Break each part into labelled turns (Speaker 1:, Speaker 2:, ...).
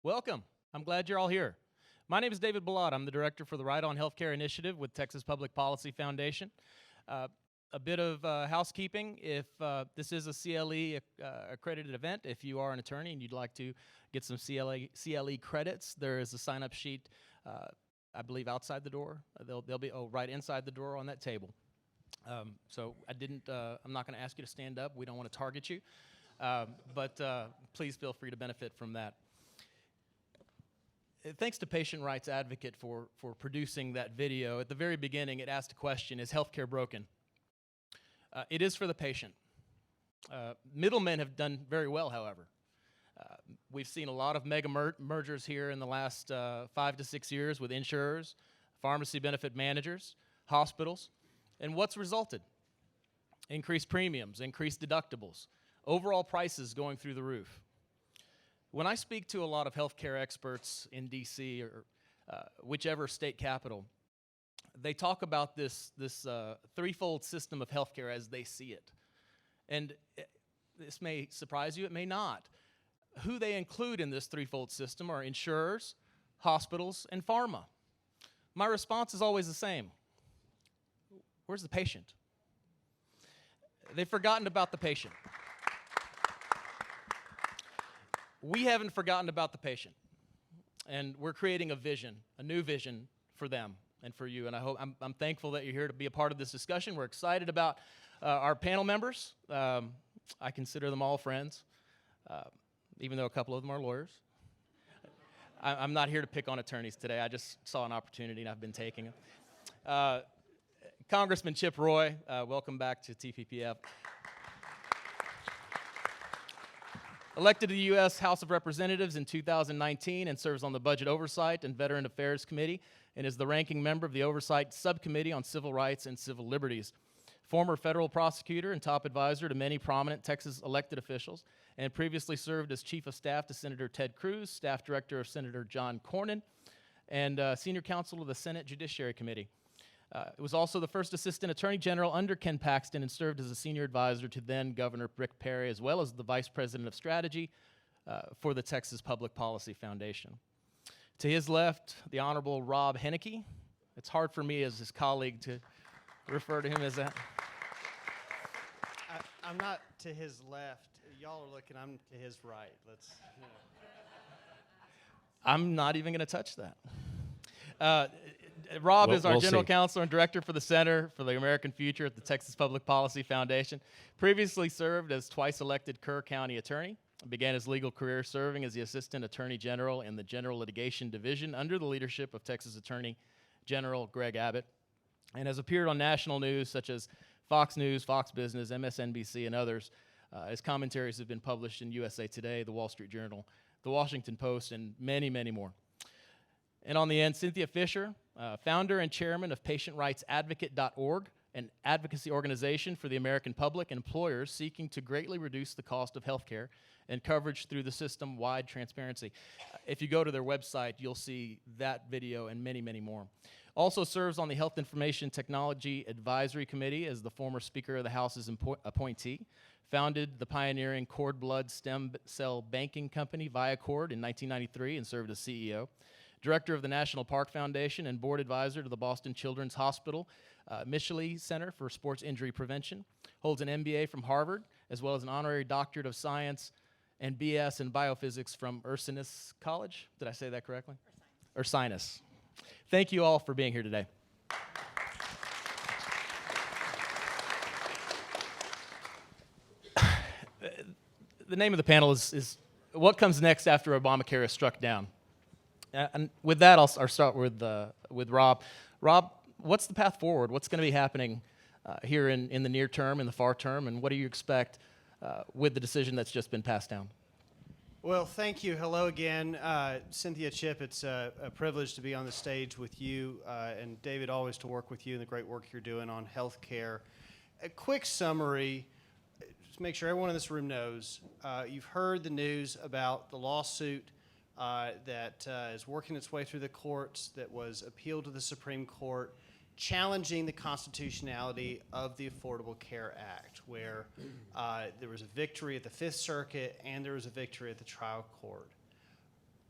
Speaker 1: Welcome. I'm glad you're all here. My name is David Ballot. I'm the director for the Right on Healthcare Initiative with Texas Public Policy Foundation. A bit of housekeeping. If this is a CLE accredited event, if you are an attorney and you'd like to get some CLE credits, there is a sign-up sheet, I believe, outside the door. They'll be right inside the door on that table. So I'm not going to ask you to stand up. We don't want to target you, but please feel free to benefit from that. Thanks to Patient Rights Advocate for producing that video. At the very beginning, it asked a question: is healthcare broken? It is for the patient. Middlemen have done very well, however. We've seen a lot of mega mergers here in the last 5 to 6 years with insurers, pharmacy benefit managers, hospitals. And what's resulted? Increased premiums, increased deductibles, overall prices going through the roof. When I speak to a lot of healthcare experts in D.C. or whichever state capital, they talk about this threefold system of healthcare as they see it. And this may surprise you, it may not. Who they include in this threefold system are insurers, hospitals, and pharma. My response is always the same. Where's the patient? They've forgotten about the patient. We haven't forgotten about the patient, and we're creating a new vision for them and for you. And I'm thankful that you're here to be a part of this discussion. We're excited about our panel members. I consider them all friends, even though a couple of them are lawyers. I'm not here to pick on attorneys today. I just saw an opportunity and I've been taking it. Congressman Chip Roy, welcome back to TPPF. Elected to the U.S. House of Representatives in 2019 and serves on the Budget Oversight and Veteran Affairs Committee and is the ranking member of the Oversight Subcommittee on Civil Rights and Civil Liberties. Former federal prosecutor and top advisor to many prominent Texas elected officials, and previously served as Chief of Staff to Senator Ted Cruz, Staff Director of Senator John Cornyn, and Senior Counsel of the Senate Judiciary Committee. It was also the first Assistant Attorney General under Ken Paxton and served as a senior advisor to then Governor Rick Perry, as well as the Vice President of Strategy for the Texas Public Policy Foundation. To his left, the Honorable Rob Henneke. It's hard for me as his colleague to refer to him as that.
Speaker 2: I'm not to his left. Y'all are looking, I'm to his right.
Speaker 1: I'm not even going to touch that. Rob is our General Counsel and Director for the Center for the American Future at the Texas Public Policy Foundation. Previously served as twice elected Kerr County Attorney. Began his legal career serving as the Assistant Attorney General in the General Litigation Division under the leadership of Texas Attorney General Greg Abbott, and has appeared on national news such as Fox News, Fox Business, MSNBC, and others. His commentaries have been published in USA Today, The Wall Street Journal, The Washington Post, and many, many more. And on the end, Cynthia Fisher, founder and chairman of PatientRightsAdvocate.org, an advocacy organization for the American public and employers seeking to greatly reduce the cost of healthcare and coverage through the system-wide transparency. If you go to their website, you'll see that video and many, many more. Also serves on the Health Information Technology Advisory Committee as the former Speaker of the House's appointee. Founded the pioneering cord blood stem cell banking company, ViaCord, in 1993 and served as CEO. Director of the National Park Foundation and board advisor to the Boston Children's Hospital Mischli Center for Sports Injury Prevention. Holds an MBA from Harvard, as well as an honorary doctorate of science and BS in biophysics from Ursinus College. Did I say that correctly? Ursinus. Thank you all for being here today. The name of the panel is What Comes Next After Obamacare is Struck Down? And with that, I'll start with Rob. Rob, what's the path forward? What's going to be happening here in the near term, in the far term, and what do you expect with the decision that's just been passed down?
Speaker 2: Well, thank you. Hello again. Cynthia, Chip, it's a privilege to be on the stage with you, and David, always to work with you and the great work you're doing on health care. A quick summary, just make sure everyone in this room knows. You've heard the news about the lawsuit that is working its way through the courts, that was appealed to the Supreme Court, challenging the constitutionality of the Affordable Care Act, where there was a victory at the Fifth Circuit and there was a victory at the trial court.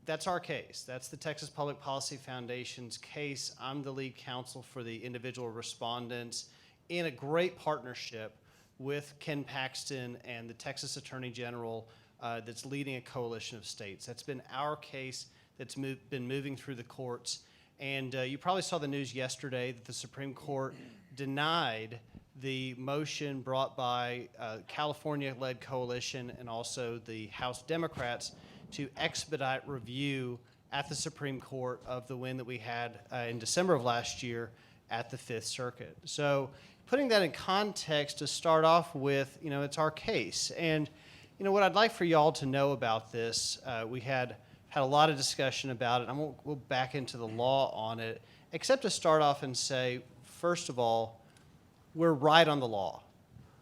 Speaker 2: that's our case. That's the Texas Public Policy Foundation's case. I'm the lead counsel for the individual respondents in a great partnership with Ken Paxton and the Texas Attorney General that's leading a coalition of states. That's been our case that's been moving through the courts. And you probably saw the news yesterday that the Supreme Court denied the motion brought by California-led coalition and also the House Democrats to expedite review at the Supreme Court of the win that we had in December of last year at the Fifth Circuit. So putting that in context to start off with, it's our case. And, what I'd like for y'all to know about this, we had a lot of discussion about it. I won't go back into the law on it, except to start off and say, first of all, we're right on the law.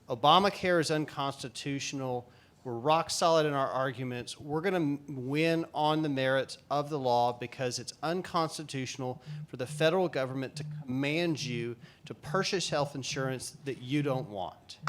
Speaker 2: Obamacare is unconstitutional. We're rock solid in our arguments. We're going to win on the merits of the law because it's unconstitutional for the federal government to command you to purchase health insurance that you don't want.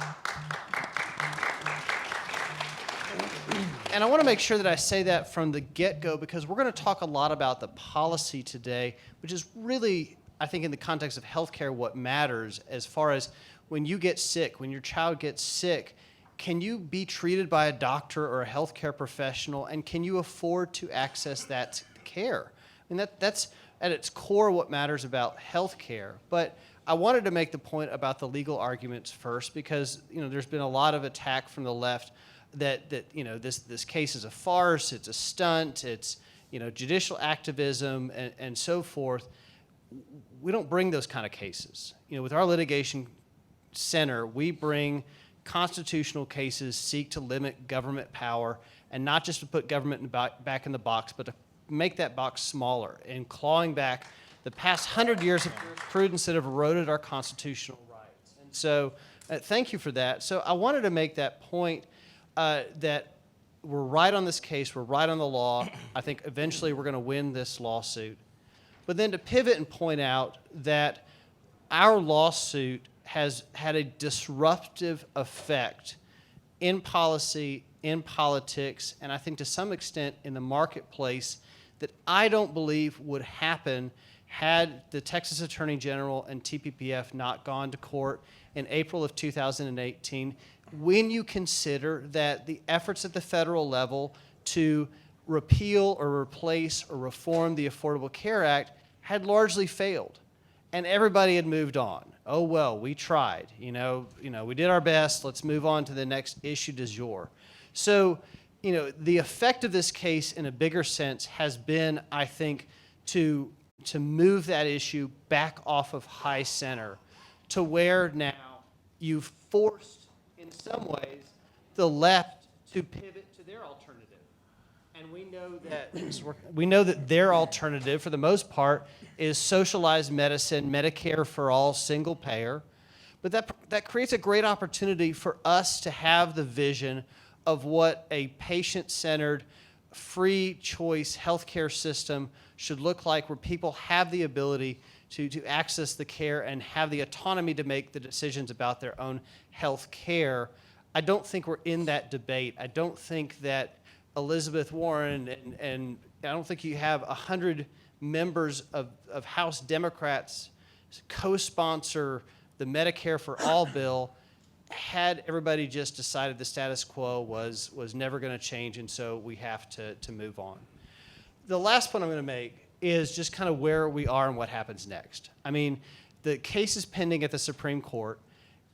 Speaker 2: And I want to make sure that I say that from the get-go because we're going to talk a lot about the policy today, which is really, I think, in the context of healthcare, what matters as far as when you get sick, when your child gets sick, can you be treated by a doctor or a healthcare professional, and can you afford to access that care? I mean, that's at its core what matters about healthcare. But I wanted to make the point about the legal arguments first because, there's been a lot of attack from the left that this case is a farce, it's a stunt, it's judicial activism and so forth. We don't bring those kind of cases. With our litigation center, we bring constitutional cases, seek to limit government power, and not just to put government back in the box, but to make that box smaller and clawing back the past 100 years of jurisprudence that have eroded our constitutional rights. And so thank you for that. So I wanted to make that point that we're right on this case, we're right on the law. I think eventually we're going to win this lawsuit. But then to pivot and point out that our lawsuit has had a disruptive effect in policy, in politics, and I think to some extent in the marketplace that I don't believe would happen had the Texas Attorney General and TPPF not gone to court in April of 2018, when you consider that the efforts at the federal level to repeal or replace or reform the Affordable Care Act had largely failed, and everybody had moved on. Oh, well, we tried. We did our best. Let's move on to the next issue du jour. So, the effect of this case in a bigger sense has been, I think, to move that issue back off of high center to where now you've forced, in some ways, the left to pivot to their alternative. And we know that their alternative, for the most part, is socialized medicine, Medicare for all, single payer. But that creates a great opportunity for us to have the vision of what a patient-centered, free choice healthcare system should look like, where people have the ability to access the care and have the autonomy to make the decisions about their own health care. I don't think we're in that debate. I don't think that Elizabeth Warren and I don't think you have 100 members of House Democrats co-sponsor the Medicare for All bill had everybody just decided the status quo was never going to change, and so we have to move on. The last point I'm going to make is just kind of where we are and what happens next. I mean, the case is pending at the Supreme Court.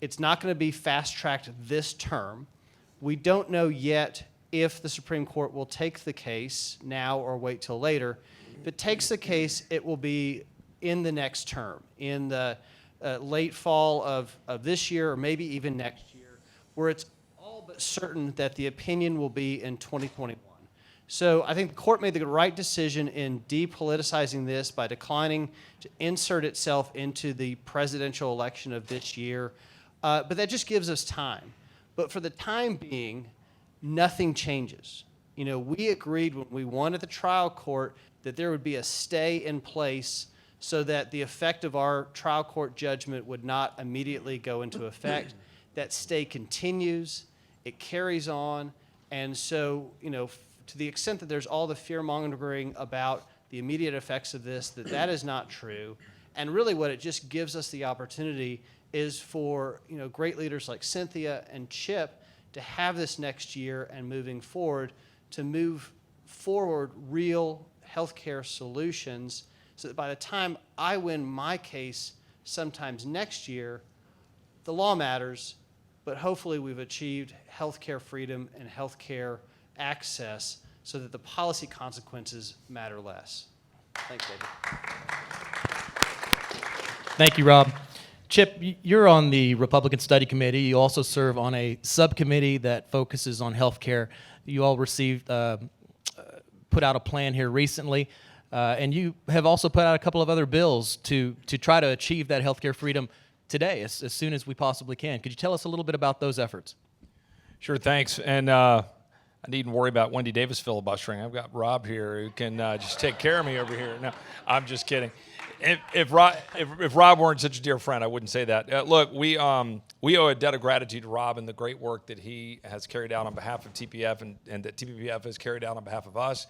Speaker 2: It's not going to be fast-tracked this term. We don't know yet if the Supreme Court will take the case now or wait till later. If it takes the case, it will be in the next term, in the late fall of this year or maybe even next year, where it's all but certain that the opinion will be in 2021. So I think the court made the right decision in depoliticizing this by declining to insert itself into the presidential election of this year. But that just gives us time. But for the time being, nothing changes. We agreed when we won at the trial court that there would be a stay in place so that the effect of our trial court judgment would not immediately go into effect. That stay continues, it carries on, and so, to the extent that there's all the fear-mongering about the immediate effects of this, that is not true. And really what it just gives us the opportunity is for great leaders like Cynthia and Chip to have this next year and moving forward to move forward real healthcare solutions so that by the time I win my case sometimes next year, the law matters, but hopefully we've achieved healthcare freedom and healthcare access so that the policy consequences matter less. Thanks, David.
Speaker 1: Thank you, Rob. Chip, you're on the Republican Study Committee. You also serve on a subcommittee that focuses on healthcare. You all received, put out a plan here recently, and you have also put out a couple of other bills to try to achieve that healthcare freedom today, as soon as we possibly can. Could you tell us a little bit about those efforts?
Speaker 3: Sure, thanks. And I needn't worry about Wendy Davis filibustering. I've got Rob here who can just take care of me over here. No, I'm just kidding. If Rob weren't such a dear friend, I wouldn't say that. Look, we owe a debt of gratitude to Rob and the great work that he has carried out on behalf of TPPF and that TPPF has carried out on behalf of us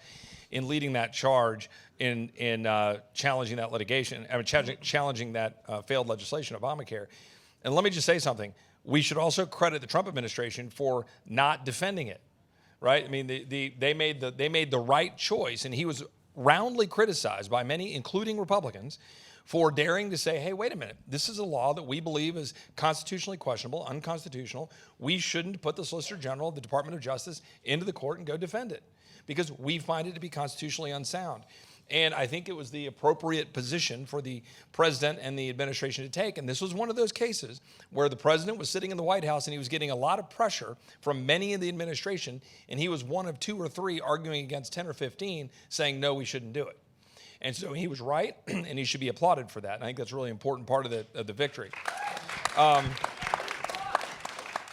Speaker 3: in leading that charge in challenging that litigation, challenging that failed legislation, Obamacare. And let me just say something. We should also credit the Trump administration for not defending it, right? I mean, they made the right choice, and he was roundly criticized by many, including Republicans, for daring to say, hey, wait a minute, this is a law that we believe is constitutionally questionable, unconstitutional. We shouldn't put the Solicitor General of the Department of Justice into the court and go defend it because we find it to be constitutionally unsound. And I think it was the appropriate position for the president and the administration to take. And this was one of those cases where the president was sitting in the White House and he was getting a lot of pressure from many in the administration. And he was one of 2 or 3 arguing against 10 or 15 saying, no, we shouldn't do it. And so he was right, and he should be applauded for that. And I think that's a really important part of the victory.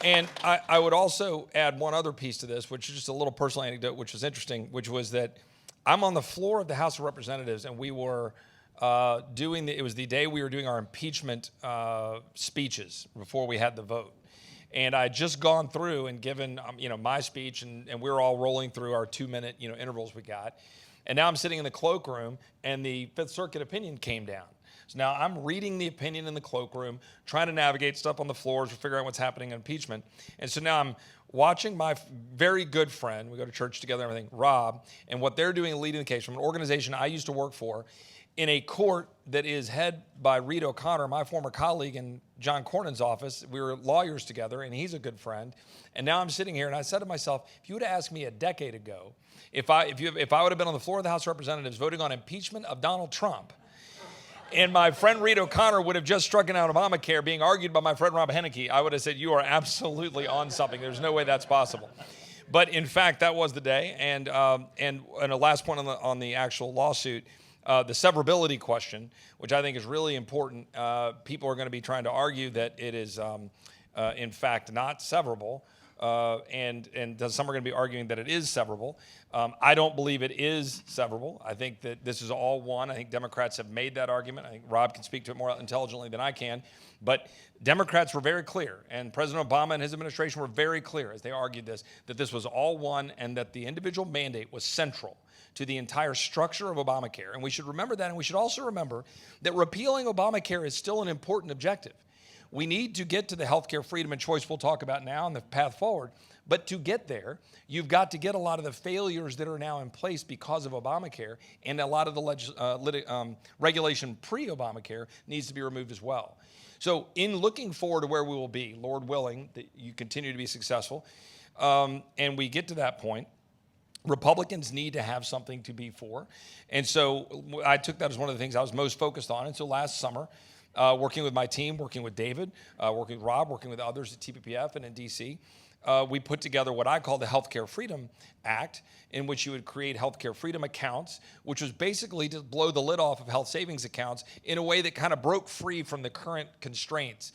Speaker 3: And I would also add one other piece to this, which is just a little personal anecdote, which was interesting, which was that I'm on the floor of the House of Representatives, and we were it was the day we were doing our impeachment speeches before we had the vote. And I had just gone through and given my speech, and we were all rolling through our 2-minute intervals we got. And now I'm sitting in the cloakroom, and the Fifth Circuit opinion came down. So now I'm reading the opinion in the cloakroom, trying to navigate stuff on the floors, figure out what's happening in impeachment. And so now I'm watching my very good friend, we go to church together and everything, Rob, and what they're doing leading the case from an organization I used to work for in a court that is head by Reed O'Connor, my former colleague in John Cornyn's office. We were lawyers together, and he's a good friend. And now I'm sitting here, and I said to myself, if you would have asked me a decade ago, if I would have been on the floor of the House of Representatives voting on impeachment of Donald Trump, and my friend Reed O'Connor would have just struck out Obamacare being argued by my friend Rob Henneke, I would have said, you are absolutely on something. There's no way that's possible. But in fact, that was the day. And a last point on the actual lawsuit, the severability question, which I think is really important. People are going to be trying to argue that it is, in fact, not severable. And some are going to be arguing that it is severable. I don't believe it is severable. I think that this is all one. I think Democrats have made that argument. I think Rob can speak to it more intelligently than I can. But Democrats were very clear, and President Obama and his administration were very clear as they argued this, that this was all one and that the individual mandate was central to the entire structure of Obamacare. And we should remember that, and we should also remember that repealing Obamacare is still an important objective. We need to get to the healthcare freedom and choice we'll talk about now and the path forward. But to get there, you've got to get a lot of the failures that are now in place because of Obamacare, and a lot of the regulation pre-Obamacare needs to be removed as well. So in looking forward to where we will be, Lord willing, that you continue to be successful, and we get to that point, Republicans need to have something to be for. And so I took that as one of the things I was most focused on. And so last summer, working with my team, working with David, working with Rob, working with others at TPPF and in DC, we put together what I call the Healthcare Freedom Act, in which you would create healthcare freedom accounts, which was basically to blow the lid off of health savings accounts in a way that kind of broke free from the current constraints,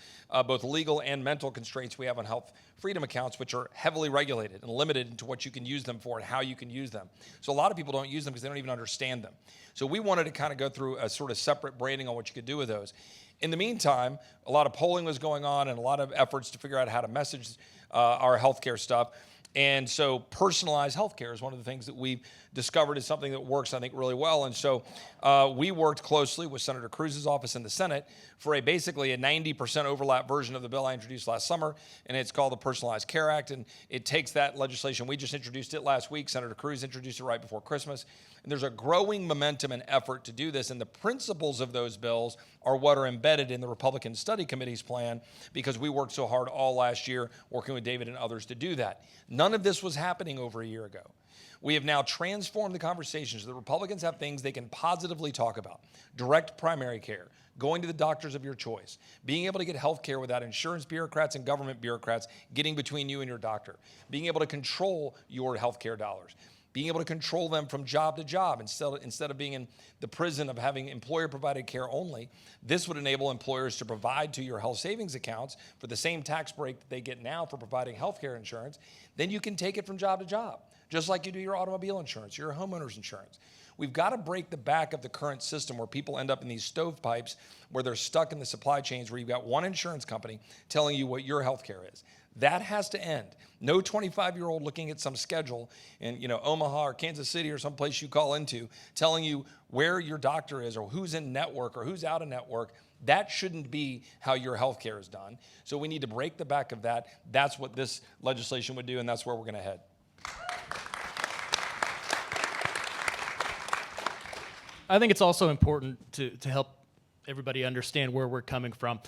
Speaker 3: both legal and mental constraints we have on health freedom accounts, which are heavily regulated and limited into what you can use them for and how you can use them. So a lot of people don't use them because they don't even understand them. So we wanted to kind of go through a sort of separate branding on what you could do with those. In the meantime, a lot of polling was going on and a lot of efforts to figure out how to message our healthcare stuff. And so personalized healthcare is one of the things that we've discovered is something that works, I think, really well. And so we worked closely with Senator Cruz's office in the Senate for basically a 90% overlap version of the bill I introduced last summer, and it's called the Personalized Care Act. And it takes that legislation. We just introduced it last week. Senator Cruz introduced it right before Christmas. And there's a growing momentum and effort to do this. And the principles of those bills are what are embedded in the Republican Study Committee's plan, because we worked so hard all last year working with David and others to do that. None of this was happening over a year ago. We have now transformed the conversations. The Republicans have things they can positively talk about. Direct primary care, going to the doctors of your choice, being able to get health care without insurance bureaucrats and government bureaucrats getting between you and your doctor, being able to control your health care dollars, being able to control them from job to job instead of being in the prison of having employer-provided care only. This would enable employers to provide to your health savings accounts for the same tax break that they get now for providing health care insurance. Then you can take it from job to job, just like you do your automobile insurance, your homeowner's insurance. We've got to break the back of the current system where people end up in these stovepipes where they're stuck in the supply chains where you've got one insurance company telling you what your health care is. That has to end. No 25-year-old looking at some schedule in Omaha or Kansas City or someplace you call into telling you where your doctor is or who's in network or who's out of network. That shouldn't be how your health care is done. So we need to break the back of that. That's what this legislation would do, and that's where we're going to head.
Speaker 1: I think it's also important to help everybody understand where we're coming from.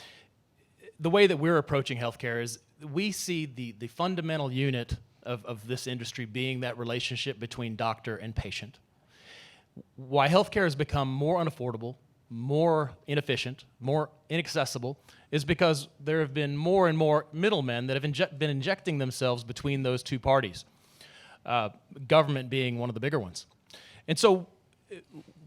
Speaker 1: The way that we're approaching healthcare is we see the fundamental unit of this industry being that relationship between doctor and patient. Why healthcare has become more unaffordable, more inefficient, more inaccessible is because there have been more and more middlemen that have been injecting themselves between those two parties, government being one of the bigger ones. And so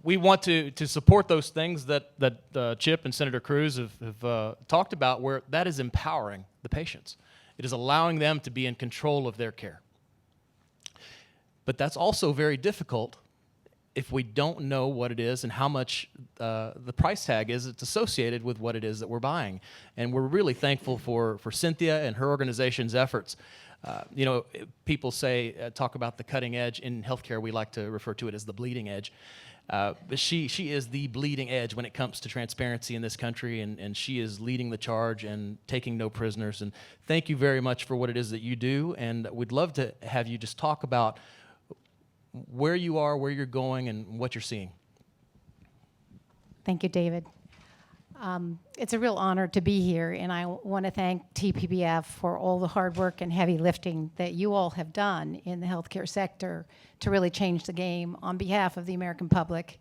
Speaker 1: we want to support those things that Chip and Senator Cruz have talked about, where that is empowering the patients. It is allowing them to be in control of their care. But that's also very difficult if we don't know what it is and how much the price tag is that's associated with what it is that we're buying. And we're really thankful for Cynthia and her organization's efforts. People talk about the cutting edge. In healthcare, we like to refer to it as the bleeding edge. But she is the bleeding edge when it comes to transparency in this country, and she is leading the charge and taking no prisoners. And thank you very much for what it is that you do, and we'd love to have you just talk about where you are, where you're going, and what you're seeing.
Speaker 4: Thank you, David. It's a real honor to be here, and I want to thank TPPF for all the hard work and heavy lifting that you all have done in the healthcare sector to really change the game on behalf of the American public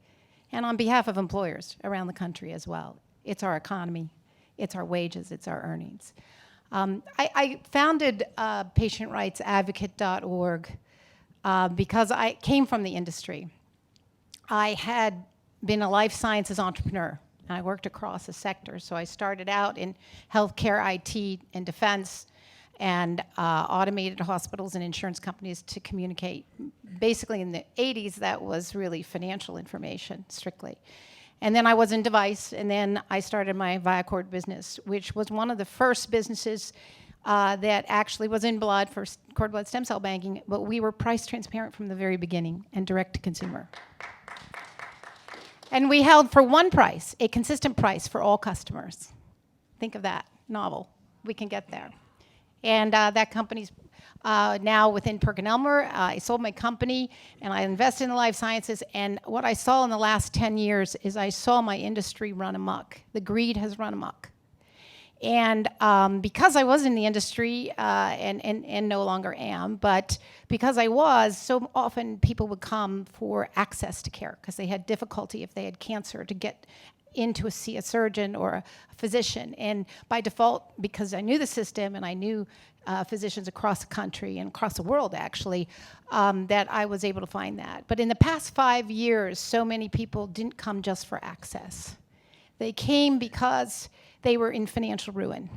Speaker 4: and on behalf of employers around the country as well. It's our economy, it's our wages, it's our earnings. I founded patientrightsadvocate.org because I came from the industry. I had been a life sciences entrepreneur. I worked across the sector, so I started out in healthcare, IT, and defense, and automated hospitals and insurance companies to communicate. Basically, in the 80s, that was really financial information, strictly. And then I was in device, and then I started my ViaCord business, which was one of the first businesses that actually was in blood for cord blood stem cell banking, but we were price transparent from the very beginning and direct to consumer. And we held for one price, a consistent price for all customers. Think of that, novel. We can get there. And that company's now within PerkinElmer. I sold my company, and I invested in the life sciences. And what I saw in the last 10 years is I saw my industry run amok. The greed has run amok. And because I was in the industry and no longer am, but because I was, so often people would come for access to care because they had difficulty if they had cancer to get in to see a surgeon or a physician. And by default, because I knew the system and I knew physicians across the country and across the world, actually, that I was able to find that. But in the past 5 years, so many people didn't come just for access. They came because they were in financial ruin.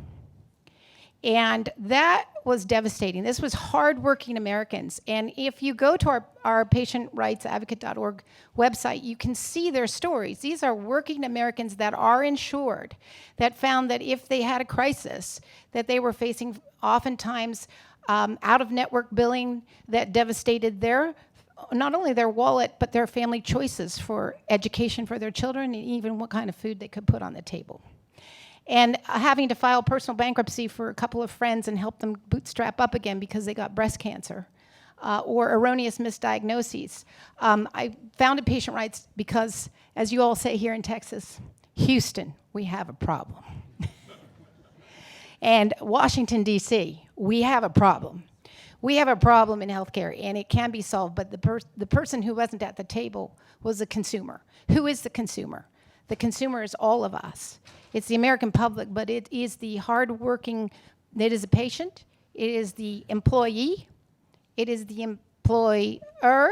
Speaker 4: And that was devastating. This was hardworking Americans. And if you go to our patientrightsadvocate.org website, you can see their stories. These are working Americans that are insured, that found that if they had a crisis, that they were facing oftentimes out-of-network billing that devastated not only their wallet, but their family choices for education for their children and even what kind of food they could put on the table. And having to file personal bankruptcy for a couple of friends and help them bootstrap up again because they got breast cancer or erroneous misdiagnoses. I founded Patient Rights because, as you all say here in Texas, Houston, we have a problem. And Washington, D.C., we have a problem. We have a problem in healthcare, and it can be solved, but the person who wasn't at the table was the consumer. Who is the consumer? The consumer is all of us. It's the American public, but it is the hardworking, it is a patient, it is the employee, it is the employer,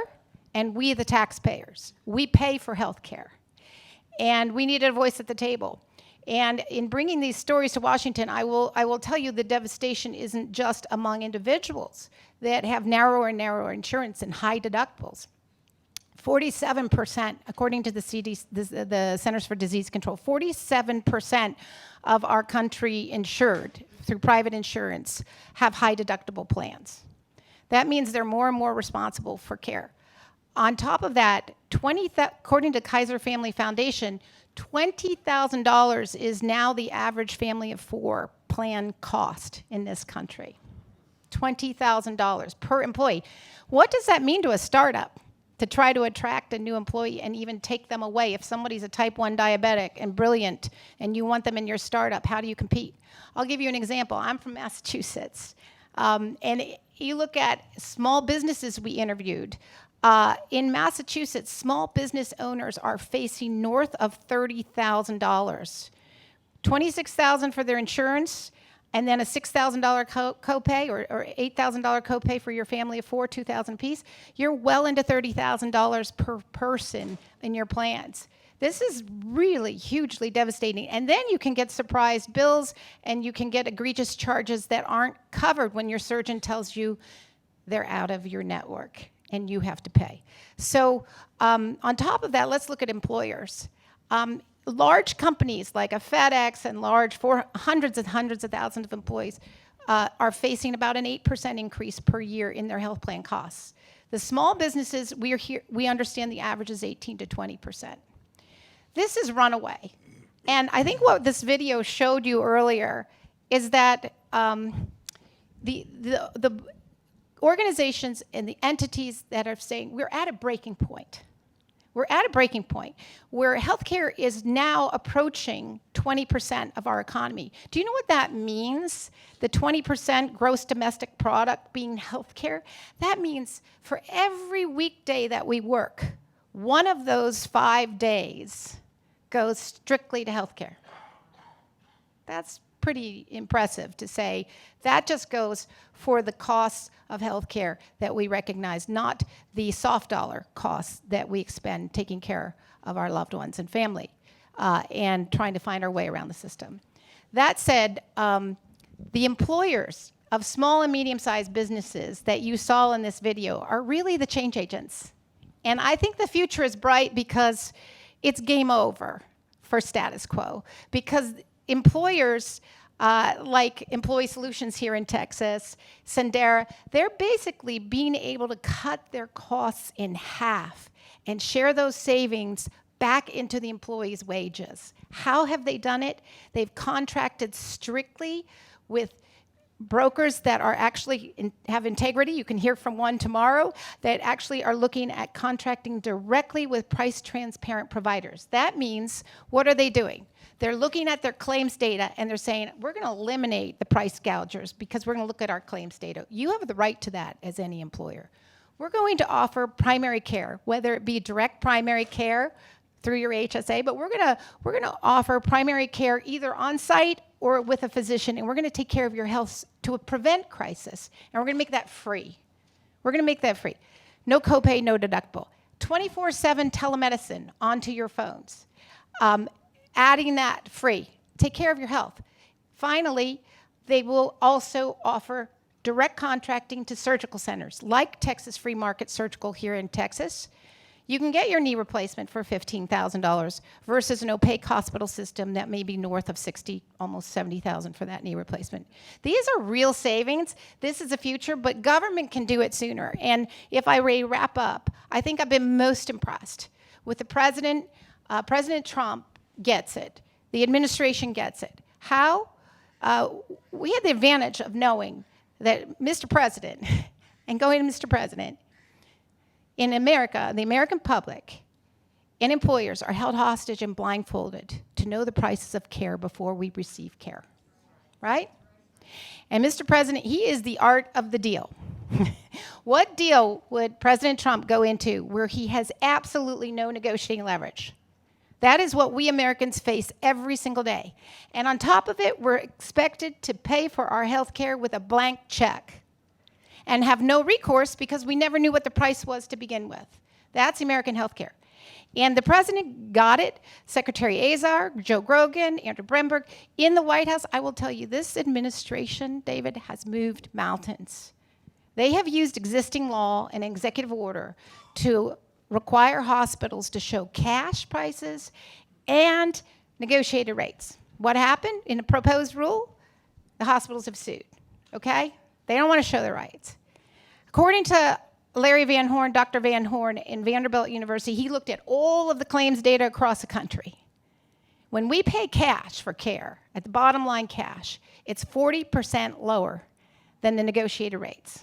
Speaker 4: and we, the taxpayers. We pay for healthcare, and we need a voice at the table. And in bringing these stories to Washington, I will tell you the devastation isn't just among individuals that have narrower and narrower insurance and high deductibles. 47%, according to the Centers for Disease Control, 47% of our country insured through private insurance have high deductible plans. That means they're more and more responsible for care. On top of that, according to Kaiser Family Foundation, $20,000 is now the average family of four plan cost in this country. $20,000 per employee. What does that mean to a startup to try to attract a new employee and even take them away? If somebody's a type 1 diabetic and brilliant and you want them in your startup, how do you compete? I'll give you an example. I'm from Massachusetts. And you look at small businesses we interviewed. In Massachusetts, small business owners are facing north of $30,000. $26,000 for their insurance, and then a $6,000 copay or $8,000 copay for your family of four, $2,000 apiece. You're well into $30,000 per person in your plans. This is really hugely devastating. And then you can get surprise bills, and you can get egregious charges that aren't covered when your surgeon tells you they're out of your network and you have to pay. So on top of that, let's look at employers. Large companies like a FedEx and large for hundreds and hundreds of thousands of employees are facing about an 8% increase per year in their health plan costs. The small businesses, we understand the average is 18 to 20%. This is runaway. And I think what this video showed you earlier is that the organizations and the entities that are saying we're at a breaking point. We're at a breaking point where healthcare is now approaching 20% of our economy. Do you know what that means? The 20% gross domestic product being healthcare? That means for every weekday that we work, one of those 5 days goes strictly to healthcare. That's pretty impressive to say that just goes for the costs of healthcare that we recognize, not the soft dollar costs that we expend taking care of our loved ones and family and trying to find our way around the system. That said, the employers of small and medium-sized businesses that you saw in this video are really the change agents. And I think the future is bright because it's game over for status quo. Because employers like Employee Solutions here in Texas, Sendera, they're basically being able to cut their costs in half and share those savings back into the employees' wages. How have they done it? They've contracted strictly with brokers that are actually have integrity. You can hear from one tomorrow that actually are looking at contracting directly with price transparent providers. That means, what are they doing? They're looking at their claims data and they're saying, we're going to eliminate the price gougers because we're going to look at our claims data. You have the right to that as any employer. We're going to offer primary care, whether it be direct primary care through your HSA, but we're going to offer primary care either on site or with a physician, and we're going to take care of your health to prevent crisis, and we're going to make that free. We're going to make that free. No copay, no deductible. 24/7 telemedicine onto your phones. Adding that free. Take care of your health. Finally, they will also offer direct contracting to surgical centers, like Texas Free Market Surgical here in Texas. You can get your knee replacement for $15,000 versus an opaque hospital system that may be north of 60, almost 70,000 for that knee replacement. These are real savings. This is the future, but government can do it sooner. And if I wrap up, I think I've been most impressed with the president. President Trump gets it. The administration gets it. How? We had the advantage of knowing that Mr. President, and going to Mr. President, in America, the American public and employers are held hostage and blindfolded to know the prices of care before we receive care, right? And Mr. President, he is the art of the deal. What deal would President Trump go into where he has absolutely no negotiating leverage? That is what we Americans face every single day. And on top of it, we're expected to pay for our health care with a blank check and have no recourse because we never knew what the price was to begin with. That's American health care. And the president got it. Secretary Azar, Joe Grogan, Andrew Bremberg, in the White House. I will tell you, this administration, David, has moved mountains. They have used existing law and executive order to require hospitals to show cash prices and negotiated rates. What happened in the proposed rule? The hospitals have sued, okay? They don't want to show their rights. According to Larry Van Horn, Dr. Van Horn in Vanderbilt University, he looked at all of the claims data across the country. When we pay cash for care, at the bottom line cash, it's 40% lower than the negotiated rates.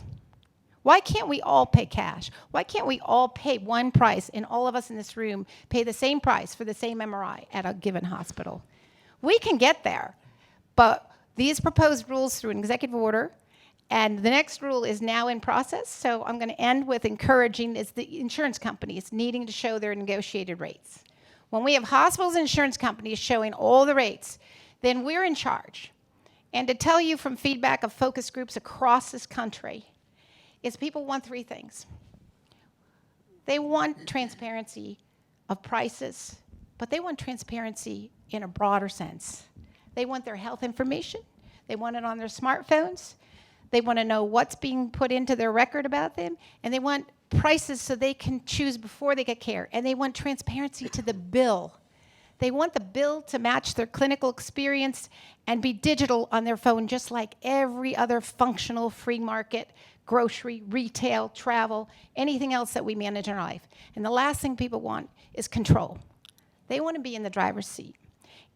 Speaker 4: Why can't we all pay cash? Why can't we all pay one price and all of us in this room pay the same price for the same MRI at a given hospital? We can get there, but these proposed rules through an executive order, and the next rule is now in process, so I'm going to end with encouraging is the insurance companies needing to show their negotiated rates. When we have hospitals and insurance companies showing all the rates, then we're in charge. And to tell you from feedback of focus groups across this country, is people want three things. They want transparency of prices, but they want transparency in a broader sense. They want their health information. They want it on their smartphones. They want to know what's being put into their record about them. And they want prices so they can choose before they get care. And they want transparency to the bill. They want the bill to match their clinical experience and be digital on their phone, just like every other functional free market, grocery, retail, travel, anything else that we manage in our life. And the last thing people want is control. They want to be in the driver's seat.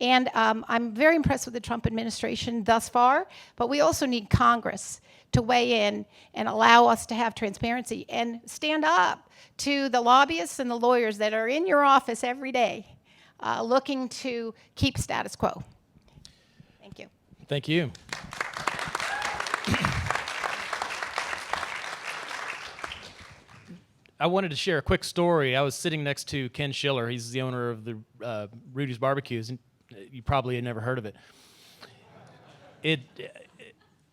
Speaker 4: And I'm very impressed with the Trump administration thus far, but we also need Congress to weigh in and allow us to have transparency and stand up to the lobbyists and the lawyers that are in your office every day looking to keep status quo. Thank you.
Speaker 1: Thank you. I wanted to share a quick story. I was sitting next to Ken Schiller. He's the owner of the Rudy's Barbecues, and you probably had never heard of it.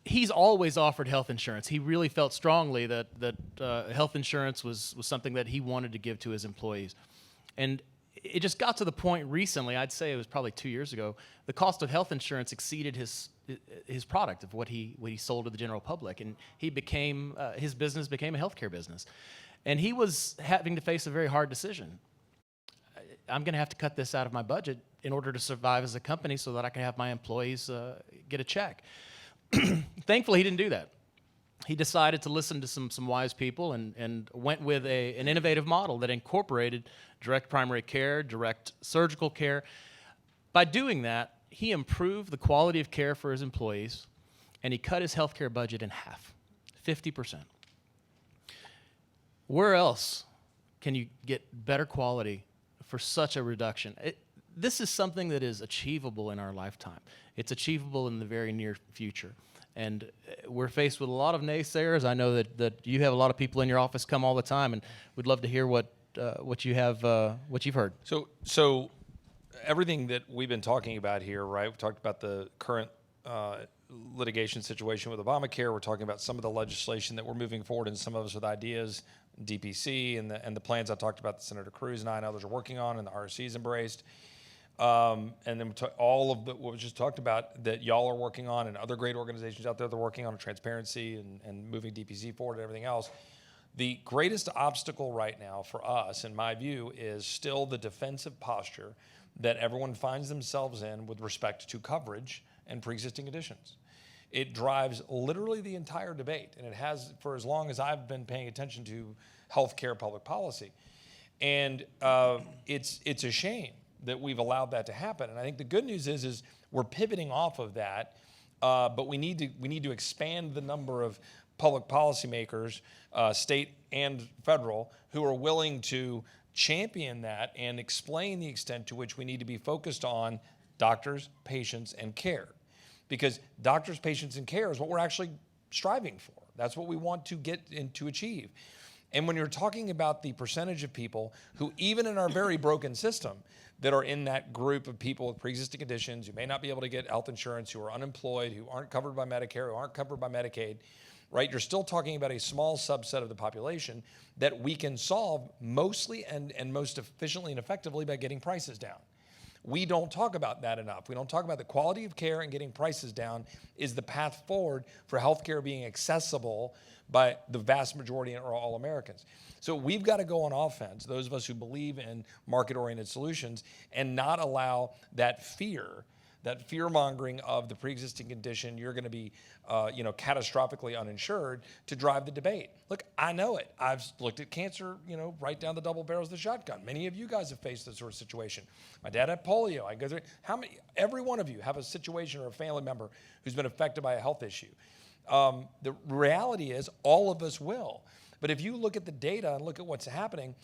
Speaker 1: He's always offered health insurance. He really felt strongly that health insurance was something that he wanted to give to his employees. And it just got to the point recently, I'd say it was probably 2 years ago, the cost of health insurance exceeded his product of what he sold to the general public, and his business became a healthcare business. And he was having to face a very hard decision. I'm going to have to cut this out of my budget in order to survive as a company so that I can have my employees get a check. Thankfully, he didn't do that. He decided to listen to some wise people and went with an innovative model that incorporated direct primary care, direct surgical care. By doing that, he improved the quality of care for his employees, and he cut his healthcare budget in half, 50%. Where else can you get better quality for such a reduction? This is something that is achievable in our lifetime. It's achievable in the very near future. And we're faced with a lot of naysayers. I know that you have a lot of people in your office come all the time, and we'd love to hear what you've heard.
Speaker 3: So everything that we've been talking about here, right? We've talked about the current litigation situation with Obamacare. We're talking about some of the legislation that we're moving forward, and some of us with ideas, DPC, and the plans I talked about that Senator Cruz and I and others are working on, and the RC's embraced. And then all of what we just talked about that y'all are working on, and other great organizations out there that are working on transparency and moving DPC forward and everything else. The greatest obstacle right now for us, in my view, is still the defensive posture that everyone finds themselves in with respect to coverage and pre-existing conditions. It drives literally the entire debate, and it has for as long as I've been paying attention to healthcare public policy. And it's a shame that we've allowed that to happen. And I think the good news is we're pivoting off of that, but we need to expand the number of public policymakers, state and federal, who are willing to champion that and explain the extent to which we need to be focused on doctors, patients, and care. Because doctors, patients, and care is what we're actually striving for. That's what we want to get and to achieve. And when you're talking about the percentage of people who, even in our very broken system, that are in that group of people with pre-existing conditions, who may not be able to get health insurance, who are unemployed, who aren't covered by Medicare, who aren't covered by Medicaid, right? You're still talking about a small subset of the population that we can solve mostly and most efficiently and effectively by getting prices down. We don't talk about that enough. We don't talk about the quality of care, and getting prices down is the path forward for healthcare being accessible by the vast majority of all Americans. So we've got to go on offense, those of us who believe in market-oriented solutions, and not allow that fear-mongering of the pre-existing condition, you're going to be catastrophically uninsured, to drive the debate. Look, I know it. I've looked at cancer, right down the double barrels of the shotgun. Many of you guys have faced this sort of situation. My dad had polio. I go through every one of you have a situation or a family member who's been affected by a health issue. The reality is all of us will. But if you look at the data and look at what's happening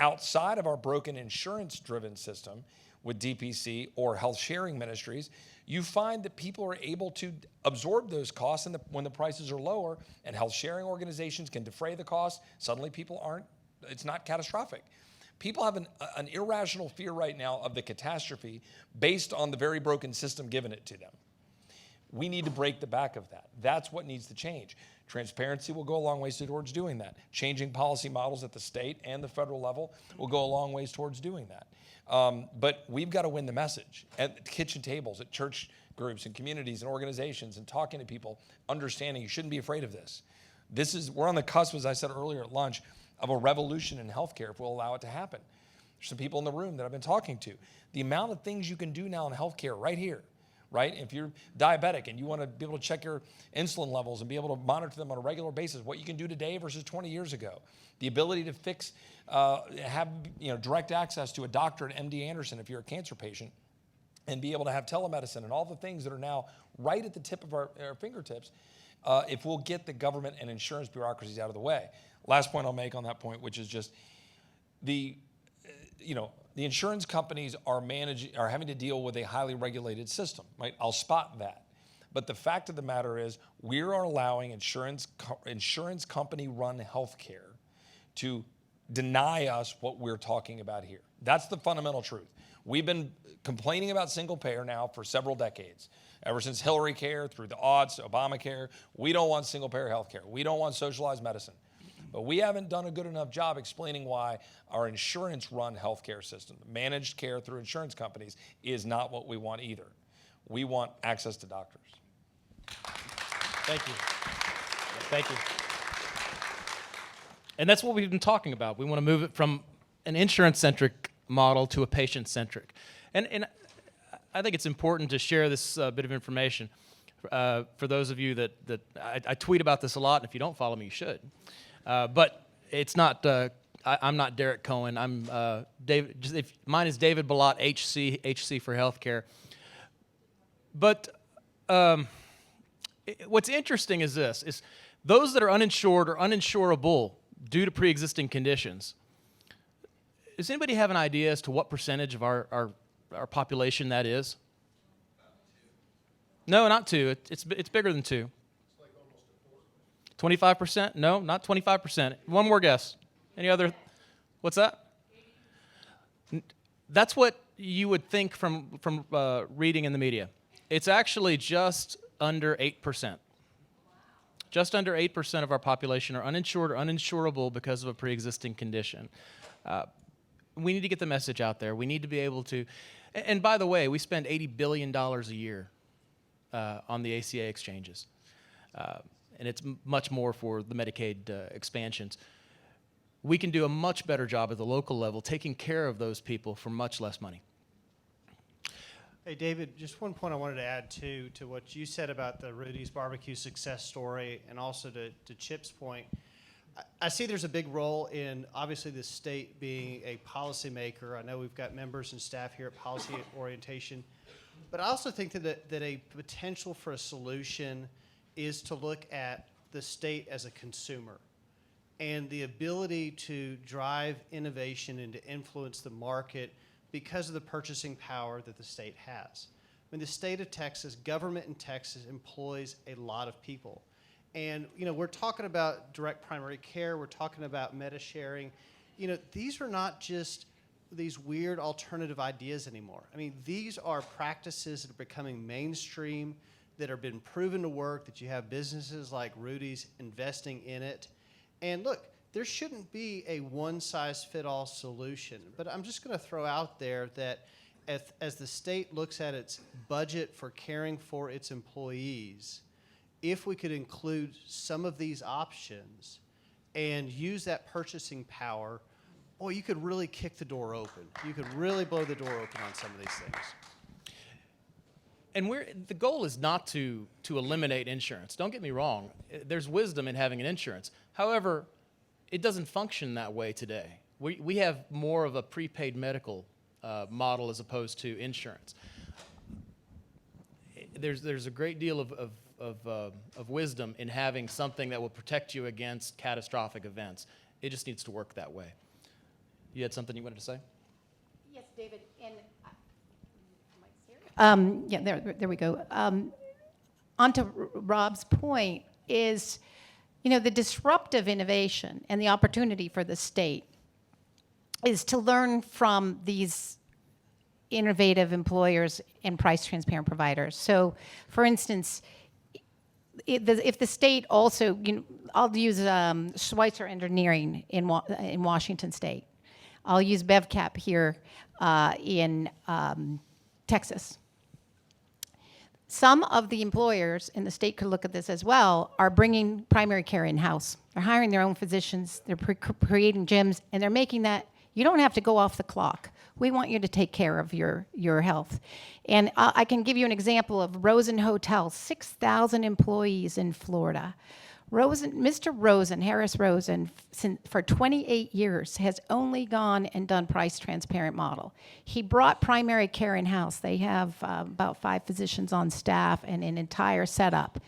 Speaker 3: outside of our broken insurance-driven system with DPC or health sharing ministries, you find that people are able to absorb those costs when the prices are lower, and health sharing organizations can defray the costs. Suddenly it's not catastrophic. People have an irrational fear right now of the catastrophe based on the very broken system given it to them. We need to break the back of that. That's what needs to change. Transparency will go a long ways towards doing that. Changing policy models at the state and the federal level will go a long ways towards doing that. But we've got to win the message at kitchen tables, at church groups and communities and organizations, and talking to people, understanding you shouldn't be afraid of this. We're on the cusp, as I said earlier at lunch, of a revolution in healthcare if we'll allow it to happen. There's some people in the room that I've been talking to. The amount of things you can do now in healthcare right here, right? If you're diabetic and you want to be able to check your insulin levels and be able to monitor them on a regular basis, what you can do today versus 20 years ago. The ability to have direct access to a doctor at MD Anderson if you're a cancer patient, and be able to have telemedicine and all the things that are now right at the tip of our fingertips, if we'll get the government and insurance bureaucracies out of the way. Last point I'll make on that point, which is just the insurance companies are having to deal with a highly regulated system, right? I'll spot that. But the fact of the matter is we are allowing insurance company-run healthcare to deny us what we're talking about here. That's the fundamental truth. We've been complaining about single payer now for several decades. Ever since Hillary Care, through the aughts, Obamacare, we don't want single payer healthcare. We don't want socialized medicine. But we haven't done a good enough job explaining why our insurance-run healthcare system, managed care through insurance companies, is not what we want either. We want access to doctors.
Speaker 1: Thank you. Thank you. And that's what we've been talking about. We want to move it from an insurance-centric model to a patient-centric. And I think it's important to share this bit of information for those of you that I tweet about this a lot, and if you don't follow me, you should. But it's not. I'm not Derek Cohen. I'm David. Mine is David Balot, HC for healthcare. But what's interesting is this: is those that are uninsured or uninsurable due to pre-existing conditions. Does anybody have an idea as to what percentage of our population that is? No, not 2. It's bigger than 2. 25%? No, not 25%. One more guess. Any other? What's that? That's what you would think from reading in the media. It's actually just under 8%. Just under 8% of our population are uninsured or uninsurable because of a pre-existing condition. We need to get the message out there. We need to be able to. And by the way, we spend $80 billion a year on the ACA exchanges. And it's much more for the Medicaid expansions. we can do a much better job at the local level taking care of those people for much less money.
Speaker 2: Hey, David, just one point I wanted to add to what you said about the Rudy's Barbecue success story, and also to Chip's point. I see there's a big role in, obviously, the state being a policymaker. I know we've got members and staff here at Policy Orientation. But I also think that a potential for a solution is to look at the state as a consumer and the ability to drive innovation and to influence the market because of the purchasing power that the state has. I mean, the state of Texas, government in Texas, employs a lot of people. And, you know, we're talking about direct primary care, we're talking about meta sharing. You know, these are not just these weird alternative ideas anymore. I mean, these are practices that are becoming mainstream, that have been proven to work, that you have businesses like Rudy's investing in it. And look, there shouldn't be a one-size-fit-all solution, but I'm just going to throw out there that as the state looks at its budget for caring for its employees, if we could include some of these options and use that purchasing power, boy, you could really kick the door open. You could really blow the door open on some of these things.
Speaker 1: And the goal is not to eliminate insurance. Don't get me wrong. There's wisdom in having an insurance. However, it doesn't function that way today. We have more of a prepaid medical model as opposed to insurance. There's a great deal of wisdom in having something that will protect you against catastrophic events. It just needs to work that way. You had something you wanted to say?
Speaker 4: Yes, David. Yeah, there we go. On to Rob's point is, you know, the disruptive innovation and the opportunity for the state is to learn from these innovative employers and price transparent providers. So, for instance, if the state also, you know, I'll use Schweitzer Engineering in Washington State. I'll use BevCap here in Texas. Some of the employers in the state could look at this as well, are bringing primary care in-house. They're hiring their own physicians, they're creating gyms, and they're making that, you don't have to go off the clock. We want you to take care of your health. And I can give you an example of Rosen Hotel, 6,000 employees in Florida. Mr. Rosen, Harris Rosen, for 28 years has only gone and done price transparent model. He brought primary care in-house. They have about 5 physicians on staff and an entire setup.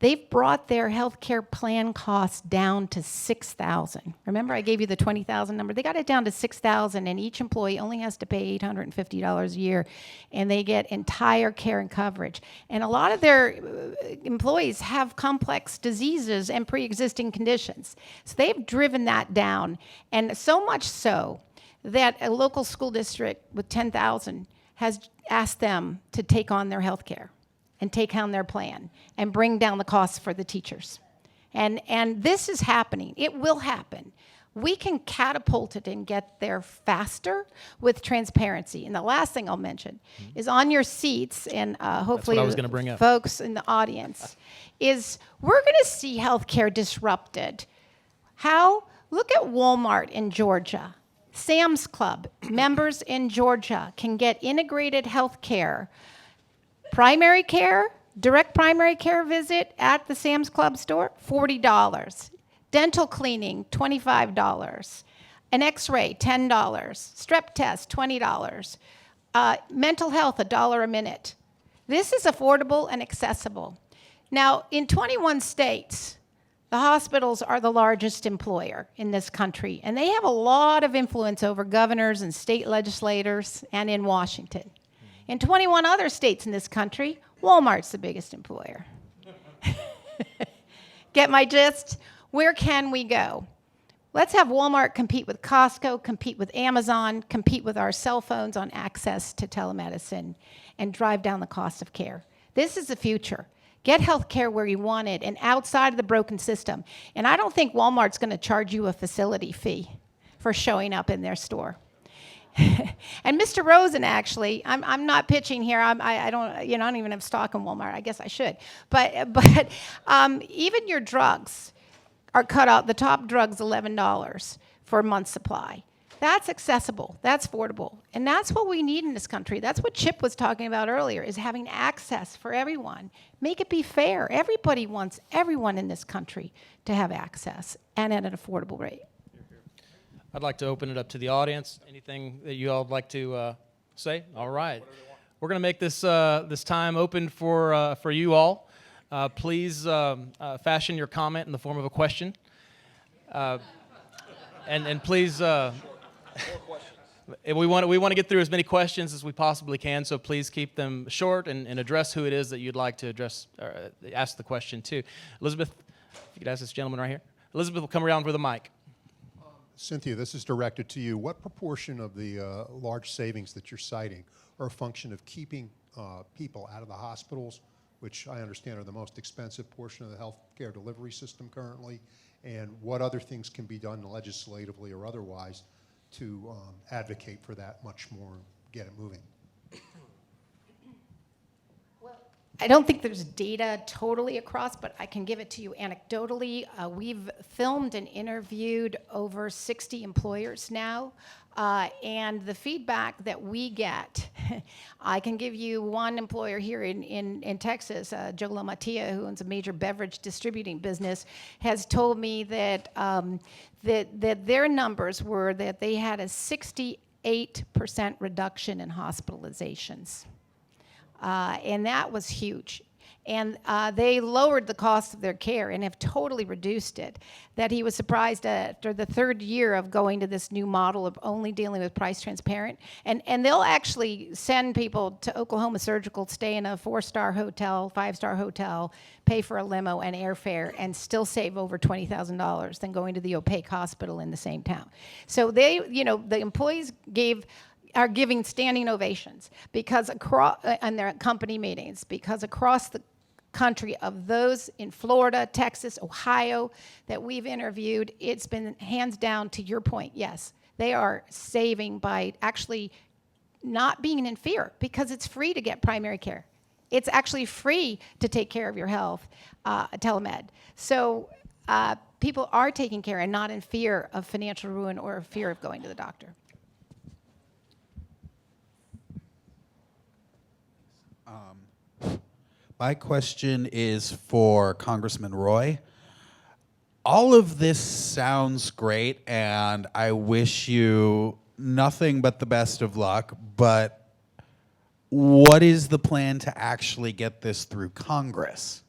Speaker 4: They've brought their healthcare plan costs down to $6,000. Remember I gave you the $20,000 number? They got it down to $6,000, and each employee only has to pay $850 a year, and they get entire care and coverage. And a lot of their employees have complex diseases and pre-existing conditions. So they've driven that down, and so much so that a local school district with 10,000 has asked them to take on their health care and take on their plan and bring down the costs for the teachers. And this is happening. It will happen. We can catapult it and get there faster with transparency. And the last thing I'll mention is on your seats, and hopefully
Speaker 1: That's what I was gonna bring up.
Speaker 4: Folks in the audience, is we're gonna see healthcare disrupted. How? Look at Walmart in Georgia. Sam's Club members in Georgia can get integrated healthcare. Primary care, direct primary care visit at the Sam's Club store, $40. Dental cleaning, $25. An x-ray, $10. Strep test, $20. Mental health, $1 a minute. This is affordable and accessible. Now, in 21 states, the hospitals are the largest employer in this country, and they have a lot of influence over governors and state legislators and in Washington. In 21 other states in this country, Walmart's the biggest employer. Get my gist? Where can we go? Let's have Walmart compete with Costco, compete with Amazon, compete with our cell phones on access to telemedicine, and drive down the cost of care. This is the future. Get health care where you want it and outside of the broken system. And I don't think Walmart's going to charge you a facility fee for showing up in their store. And Mr. Rosen, actually, I'm not pitching here. I don't even have stock in Walmart. I guess I should. But even your drugs are cut out. The top drug's $11. for a month's supply. That's accessible, that's affordable, and that's what we need in this country. That's what Chip was talking about earlier, is having access for everyone. Make it be fair. Everybody wants everyone in this country to have access and at an affordable rate.
Speaker 1: I'd like to open it up to the audience. Anything that you all would like to say? All right. We're going to make this this time open for you all. Please fashion your comment in the form of a question. And please, we want to get through as many questions as we possibly can, so please keep them short and address who it is that you'd like to address, or ask the question to. Elizabeth, if you could ask this gentleman right here. Elizabeth will come around with a mic.
Speaker 5: Cynthia, this is directed to you. What proportion of the large savings that you're citing are a function of keeping people out of the hospitals, which I understand are the most expensive portion of the health care delivery system currently, and what other things can be done legislatively or otherwise to advocate for that much more and get it moving?
Speaker 4: I don't think there's data totally across, but I can give it to you anecdotally. We've filmed and interviewed over 60 employers now, and the feedback that we get, I can give you one employer here in Texas, Joe LaMattia, who owns a major beverage distributing business, has told me that, that their numbers were that they had a 68% reduction in hospitalizations. And that was huge. And they lowered the cost of their care and have totally reduced it. That he was surprised after the third year of going to this new model of only dealing with price transparent. And they'll actually send people to Oklahoma Surgical, stay in a 4-star hotel, 5-star hotel, pay for a limo and airfare, and still save over $20,000 than going to the opaque hospital in the same town. So they, the employees are giving standing ovations because across on their company meetings, because across the country of those in Florida, Texas, Ohio that we've interviewed, it's been hands down, to your point, yes, they are saving by actually not being in fear, because it's free to get primary care. It's actually free to take care of your health, telemed. So people are taking care and not in fear of financial ruin or fear of going to the doctor.
Speaker 6: My question is for Congressman Roy. All of this sounds great, and I wish you nothing but the best of luck, but what is the plan to actually get this through Congress?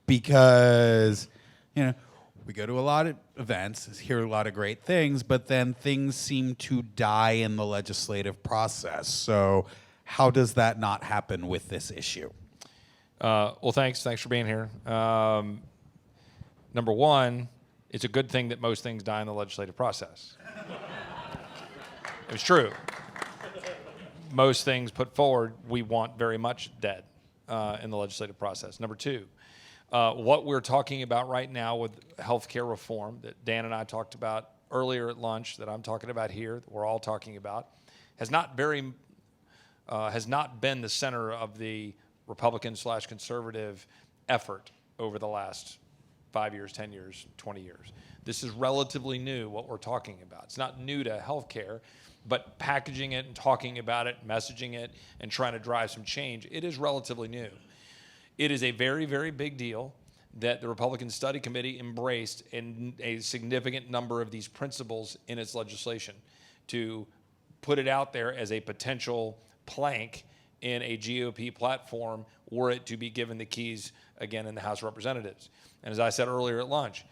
Speaker 6: Because, we go to a lot of events, hear a lot of great things, but then things seem to die in the legislative process. So how does that not happen with this issue?
Speaker 3: Well, thanks for being here. Number one, it's a good thing that most things die in the legislative process. It's true. Most things put forward, we want very much dead in the legislative process. Number two, what we're talking about right now with healthcare reform that Dan and I talked about earlier at lunch, that I'm talking about here, that we're all talking about, has not been the center of the Republican/conservative effort over the last 5 years, 10 years, 20 years. This is relatively new, what we're talking about. It's not new to healthcare, but packaging it and talking about it, messaging it, and trying to drive some change, it is relatively new. It is a very, very big deal that the Republican Study Committee embraced in a significant number of these principles in its legislation to put it out there as a potential plank in a GOP platform were it to be given the keys again in the House of Representatives. And as I said earlier at lunch,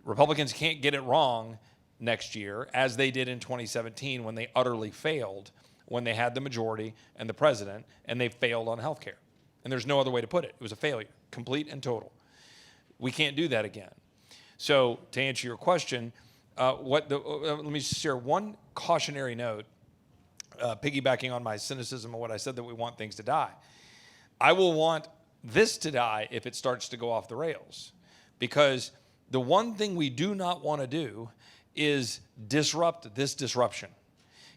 Speaker 3: Republicans can't get it wrong next year, as they did in 2017 when they utterly failed, when they had the majority and the president, and they failed on health care. And there's no other way to put it. It was a failure, complete and total. We can't do that again. So to answer your question, let me share one cautionary note, piggybacking on my cynicism of what I said, that we want things to die. I will want this to die if it starts to go off the rails, because the one thing we do not want to do is disrupt this disruption.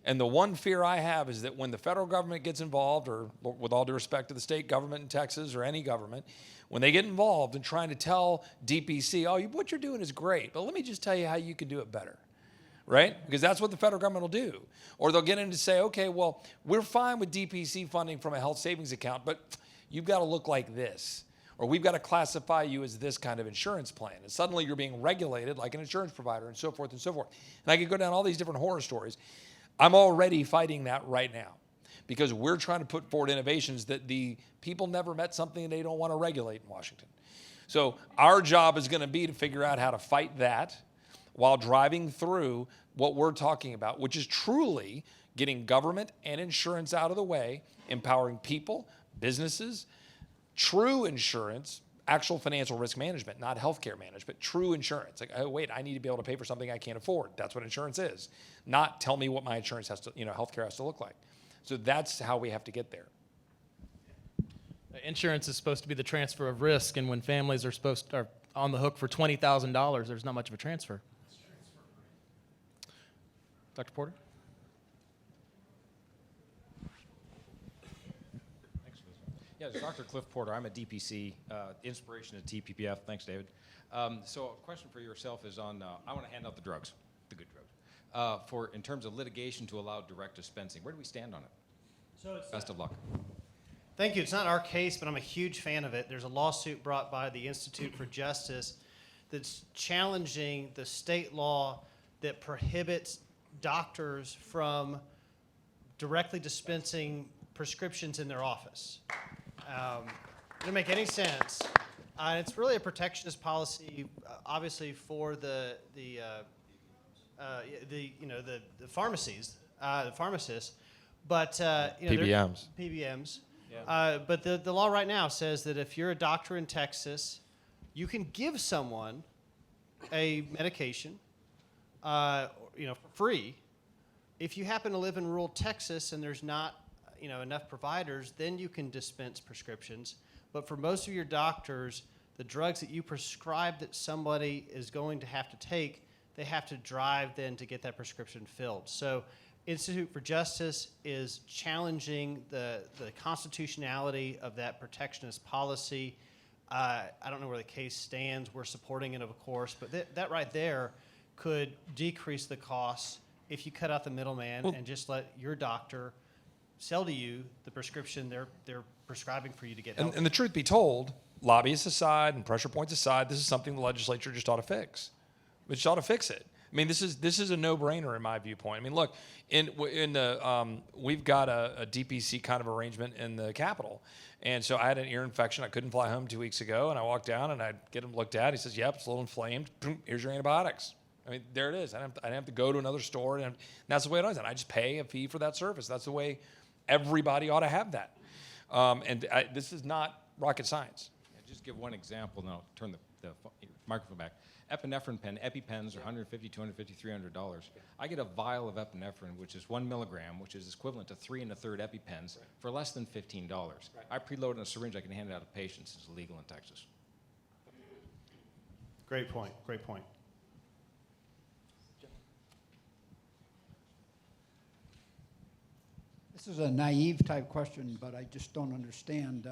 Speaker 3: And the one fear I have is that when the federal government gets involved, or with all due respect to the state government in Texas or any government, when they get involved in trying to tell DPC, oh, what you're doing is great, but let me just tell you how you can do it better. right? Because that's what the federal government will do. Or they'll get in to say, okay, well, we're fine with DPC funding from a health savings account, but you've got to look like this. Or we've got to classify you as this kind of insurance plan. And suddenly you're being regulated like an insurance provider and so forth and so forth. And I could go down all these different horror stories. I'm already fighting that right now because we're trying to put forward innovations that the people never met something they don't want to regulate in Washington. So our job is going to be to figure out how to fight that while driving through what we're talking about, which is truly getting government and insurance out of the way, empowering people, businesses, true insurance, actual financial risk management, not healthcare management, true insurance. Like, oh, wait, I need to be able to pay for something I can't afford. That's what insurance is. Not tell me what my insurance has to, healthcare has to look like. So that's how we have to get there.
Speaker 1: Insurance is supposed to be the transfer of risk, and when families are on the hook for $20,000, there's not much of a transfer. Dr. Porter?
Speaker 7: Yeah, it's Dr. Cliff Porter. I'm a DPC, inspiration at TPPF. Thanks, David. So a question for yourself is on, I want to hand out the drugs, the good drugs, in terms of litigation to allow direct dispensing. Where do we stand on it?
Speaker 2: So it's
Speaker 7: Best of luck.
Speaker 2: Thank you. It's not our case, but I'm a huge fan of it. There's a lawsuit brought by the Institute for Justice that's challenging the state law that prohibits doctors from directly dispensing prescriptions in their office. It doesn't make any sense. It's really a protectionist policy, obviously for the pharmacies, the pharmacists, but
Speaker 3: PBMs.
Speaker 2: PBMs.
Speaker 7: Yeah.
Speaker 2: But the law right now says that if you're a doctor in Texas, you can give someone a medication, for free. If you happen to live in rural Texas and there's not, enough providers, then you can dispense prescriptions. But for most of your doctors, the drugs that you prescribe that somebody is going to have to take, they have to drive then to get that prescription filled. So Institute for Justice is challenging the constitutionality of that protectionist policy. I don't know where the case stands. We're supporting it, of course, but that right there could decrease the costs if you cut out the middleman and just let your doctor sell to you the prescription they're prescribing for you to get help.
Speaker 3: And the truth be told, lobbyists aside and pressure points aside, this is something the legislature just ought to fix. We just ought to fix it. I mean, this is a no-brainer in my viewpoint. I mean, look, we've got a DPC kind of arrangement in the Capitol, and so I had an ear infection. I couldn't fly home 2 weeks ago, and I walked down and I get him looked at. He says, "Yep, it's a little inflamed. Here's your antibiotics." I mean, there it is. I didn't have to go to another store, and that's the way it is. And I just pay a fee for that service. That's the way everybody ought to have that. This is not rocket science.
Speaker 7: Yeah, just give one example, and I'll turn the microphone back. Epinephrine pen, EpiPens are $150, $250, $300. I get a vial of epinephrine, which is 1 milligram, which is equivalent to 3 1/3 EpiPens, for less than $15. I preload in a syringe. I can hand it out to patients. It's legal in Texas.
Speaker 2: Great point. Great point.
Speaker 8: This is a naive type question, but I just don't understand.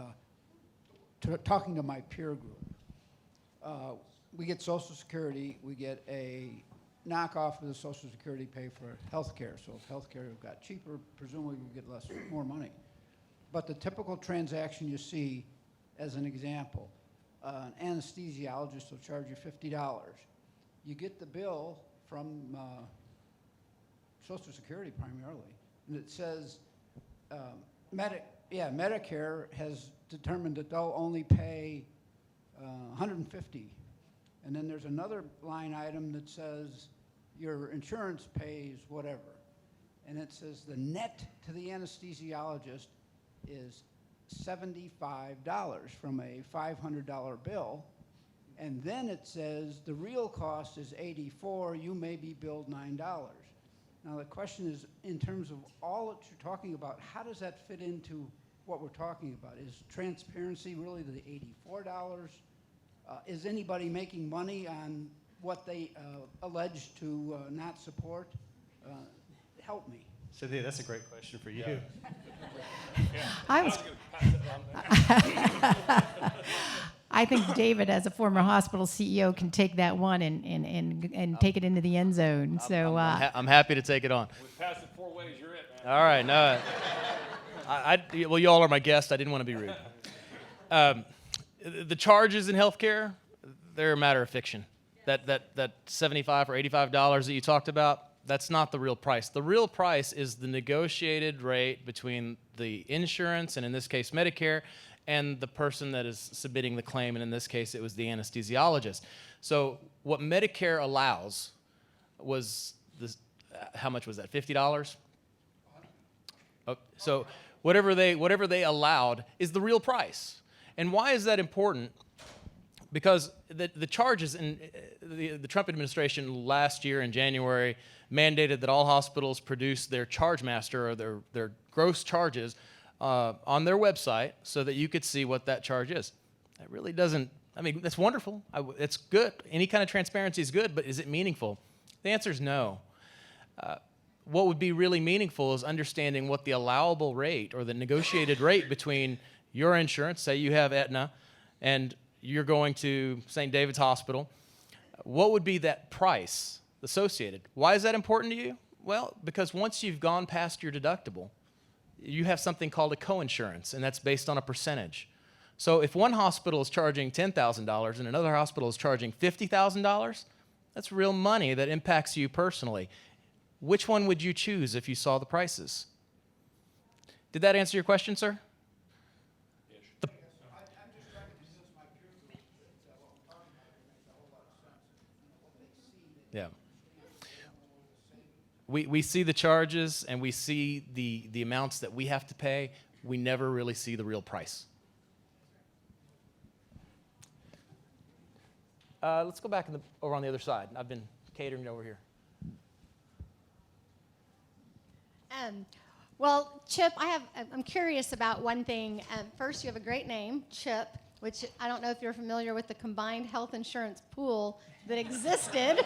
Speaker 8: Talking to my peer group, we get Social Security, we get a knockoff of the Social Security pay for health care. So if health care got cheaper, presumably we get more money. But the typical transaction you see, as an example, an anesthesiologist will charge you $50. You get the bill from Social Security primarily, and it says Medicare has determined that they'll only pay $150. And then there's another line item that says your insurance pays whatever. And it says the net to the anesthesiologist is $75 from a $500 bill. And then it says the real cost is $84, you may be billed $9. Now the question is, in terms of all that you're talking about, how does that fit into what we're talking about? Is transparency really the $84? Is anybody making money on what they allege to not support? Help me.
Speaker 2: Cynthia, that's a great question for you.
Speaker 4: I I think David, as a former hospital CEO, can take that one and take it into the end zone. So
Speaker 1: I'm happy to take it on.
Speaker 3: We've passed it 4 ways. You're it, man.
Speaker 1: All right, no. Well, you all are my guests. I didn't want to be rude. The charges in healthcare, they're a matter of fiction. That $75 or $85 that you talked about, that's not the real price. The real price is the negotiated rate between the insurance, and in this case Medicare, and the person that is submitting the claim, and in this case it was the anesthesiologist. So what Medicare allows was this, how much was that? $50? Oh, so whatever they allowed is the real price. And why is that important? Because the charges in the Trump administration last year in January mandated that all hospitals produce their charge master, or their gross charges, on their website so that you could see what that charge is. That really doesn't, I mean, that's wonderful. It's good. Any kind of transparency is good, but is it meaningful? The answer is no. What would be really meaningful is understanding what the allowable rate or the negotiated rate between your insurance, say you have Aetna, and you're going to St. David's Hospital. What would be that price associated? Why is that important to you? Well, because once you've gone past your deductible, you have something called a coinsurance, and that's based on a percentage. So if one hospital is charging $10,000 and another hospital is charging $50,000, that's real money that impacts you personally. Which one would you choose if you saw the prices? Did that answer your question, sir? Yeah. We see the charges and we see the amounts that we have to pay. We never really see the real price. Let's go back over on the other side. I've been catering over here.
Speaker 4: Well, Chip, I'm curious about one thing. First, you have a great name, Chip, which I don't know if you're familiar with the combined health insurance pool that existed.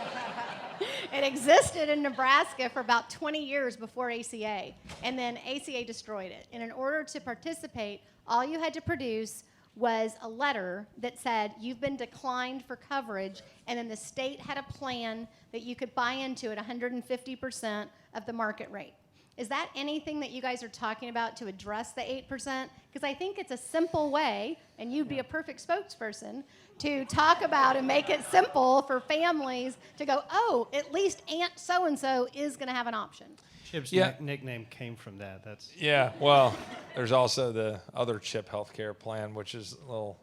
Speaker 4: It existed in Nebraska for about 20 years before ACA, and then ACA destroyed it. And in order to participate, all you had to produce was a letter that said you've been declined for coverage, and then the state had a plan that you could buy into at 150% of the market rate. Is that anything that you guys are talking about to address the 8%? Because I think it's a simple way, and you'd be a perfect spokesperson, to talk about and make it simple for families to go, oh, at least Aunt so-and-so is going to have an option.
Speaker 2: Chip's nickname came from that.
Speaker 3: Yeah, well, there's also the other CHIP healthcare plan, which is a little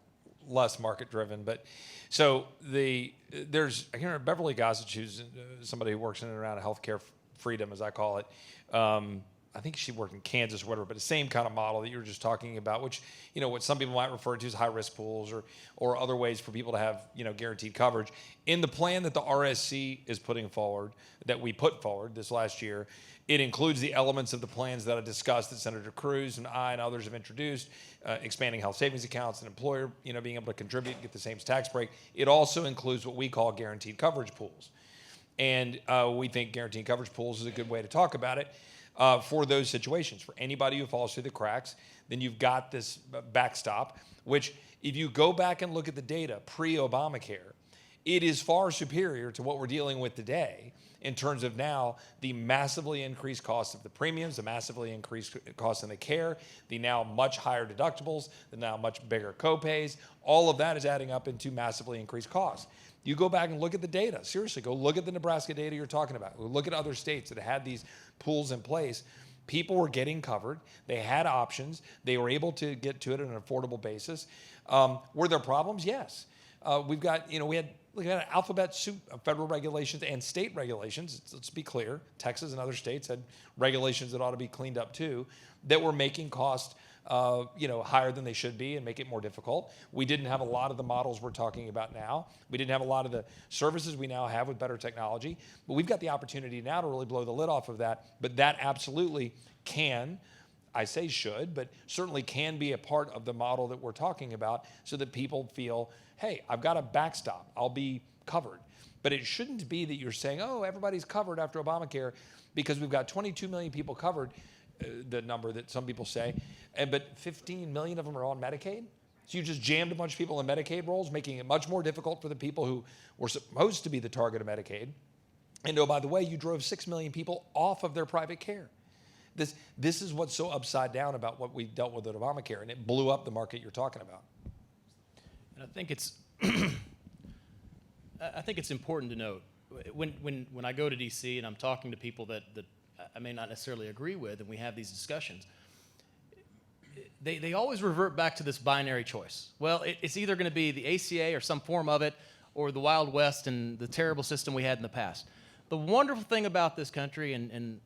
Speaker 3: less market-driven. But so I can't remember, Beverly Gossett, who's somebody who works in and around healthcare freedom, as I call it. I think she worked in Kansas or whatever, but the same kind of model that you were just talking about, which, what some people might refer to as high-risk pools or other ways for people to have, guaranteed coverage. In the plan that the RSC is putting forward, that we put forward this last year, it includes the elements of the plans that I discussed that Senator Cruz and I and others have introduced, expanding health savings accounts, an employer, being able to contribute and get the same tax break. It also includes what we call guaranteed coverage pools. And we think guaranteed coverage pools is a good way to talk about it for those situations. For anybody who falls through the cracks, then you've got this backstop, which if you go back and look at the data pre-Obamacare, it is far superior to what we're dealing with today in terms of now the massively increased cost of the premiums, the massively increased cost in the care, the now much higher deductibles, the now much bigger copays. All of that is adding up into massively increased costs. You go back and look at the data. Seriously, go look at the Nebraska data you're talking about. Look at other states that had these pools in place. People were getting covered. They had options. They were able to get to it on an affordable basis. Were there problems? Yes. We had an alphabet soup of federal regulations and state regulations. Let's be clear. Texas and other states had regulations that ought to be cleaned up too, that were making costs higher than they should be and make it more difficult. We didn't have a lot of the models we're talking about now. We didn't have a lot of the services we now have with better technology. But we've got the opportunity now to really blow the lid off of that. But that absolutely can, I say should, but certainly can be a part of the model that we're talking about so that people feel, hey, I've got a backstop. I'll be covered. But it shouldn't be that you're saying, oh, everybody's covered after Obamacare because we've got 22 million people covered, the number that some people say, but 15 million of them are on Medicaid. So you just jammed a bunch of people in Medicaid rolls, making it much more difficult for the people who were supposed to be the target of Medicaid. And oh, by the way, you drove 6 million people off of their private care. This is what's so upside down about what we dealt with at Obamacare, and it blew up the market you're talking about.
Speaker 1: And I think it's I think it's important to note when I go to DC and I'm talking to people that I may not necessarily agree with, and we have these discussions, they always revert back to this binary choice. Well, it's either going to be the ACA or some form of it, or the Wild West and the terrible system we had in the past. The wonderful thing about this country and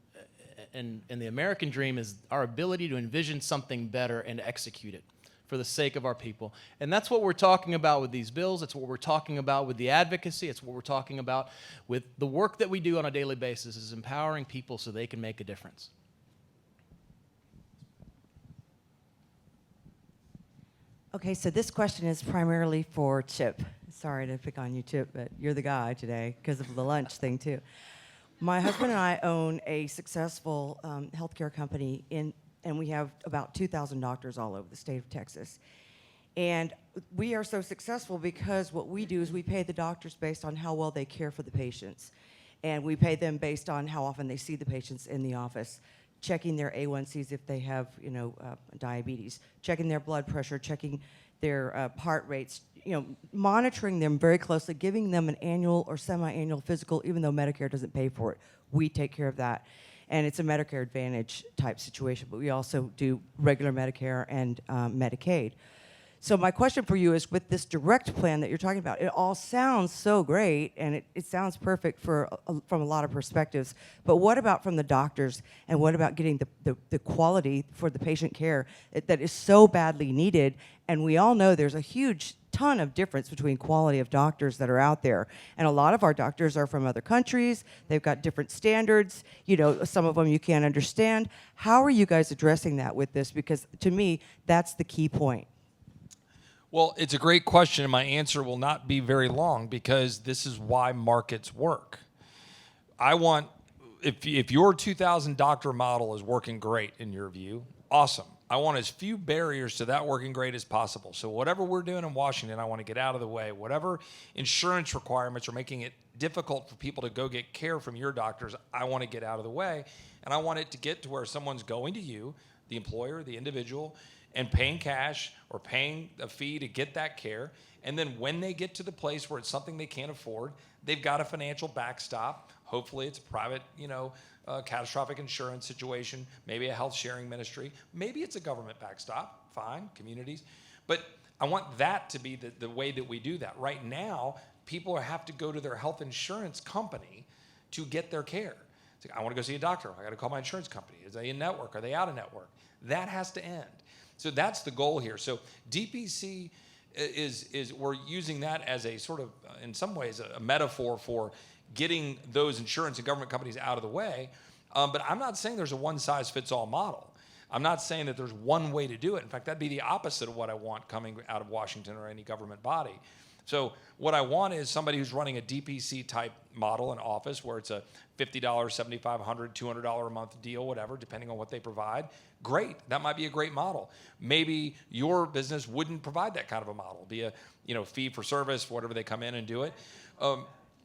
Speaker 1: the American dream is our ability to envision something better and execute it for the sake of our people. And that's what we're talking about with these bills. It's what we're talking about with the advocacy. It's what we're talking about with the work that we do on a daily basis, is empowering people so they can make a difference.
Speaker 9: Okay, so this question is primarily for Chip. Sorry to pick on you, Chip, but you're the guy today because of the lunch thing, too. My husband and I own a successful healthcare company, and we have about 2,000 doctors all over the state of Texas. And we are so successful because what we do is we pay the doctors based on how well they care for the patients. And we pay them based on how often they see the patients in the office, checking their A1Cs if they have, diabetes, checking their blood pressure, checking their heart rates, monitoring them very closely, giving them an annual or semi-annual physical, even though Medicare doesn't pay for it. We take care of that. And it's a Medicare Advantage type situation, but we also do regular Medicare and Medicaid. So my question for you is, with this direct plan that you're talking about, it all sounds so great, and it sounds perfect from a lot of perspectives, but what about from the doctors, and what about getting the quality for the patient care that is so badly needed? And we all know there's a huge ton of difference between quality of doctors that are out there, and a lot of our doctors are from other countries. They've got different standards, some of them you can't understand. How are you guys addressing that with this? Because to me, that's the key point.
Speaker 3: Well, it's a great question, and my answer will not be very long, because this is why markets work. I want, if your 2,000 doctor model is working great in your view, awesome. I want as few barriers to that working great as possible. So whatever we're doing in Washington, I want to get out of the way. Whatever insurance requirements are making it difficult for people to go get care from your doctors, I want to get out of the way. And I want it to get to where someone's going to you, the employer, the individual, and paying cash or paying a fee to get that care. And then when they get to the place where it's something they can't afford, they've got a financial backstop. Hopefully it's a private, catastrophic insurance situation, maybe a health sharing ministry. Maybe it's a government backstop, fine, communities. But I want that to be the way that we do that. Right now, people have to go to their health insurance company to get their care. It's like, I want to go see a doctor. I got to call my insurance company. Is they in network? Are they out of network? That has to end. So that's the goal here. So DPC is we're using that as a sort of, in some ways, a metaphor for getting those insurance and government companies out of the way. But I'm not saying there's a one-size-fits-all model. I'm not saying that there's one way to do it. In fact, that'd be the opposite of what I want coming out of Washington or any government body. So what I want is somebody who's running a DPC-type model in office where it's a $50, $7,500, $200 a month deal, whatever, depending on what they provide. Great. That might be a great model. Maybe your business wouldn't provide that kind of a model. Be a fee for service, whatever they come in and do it.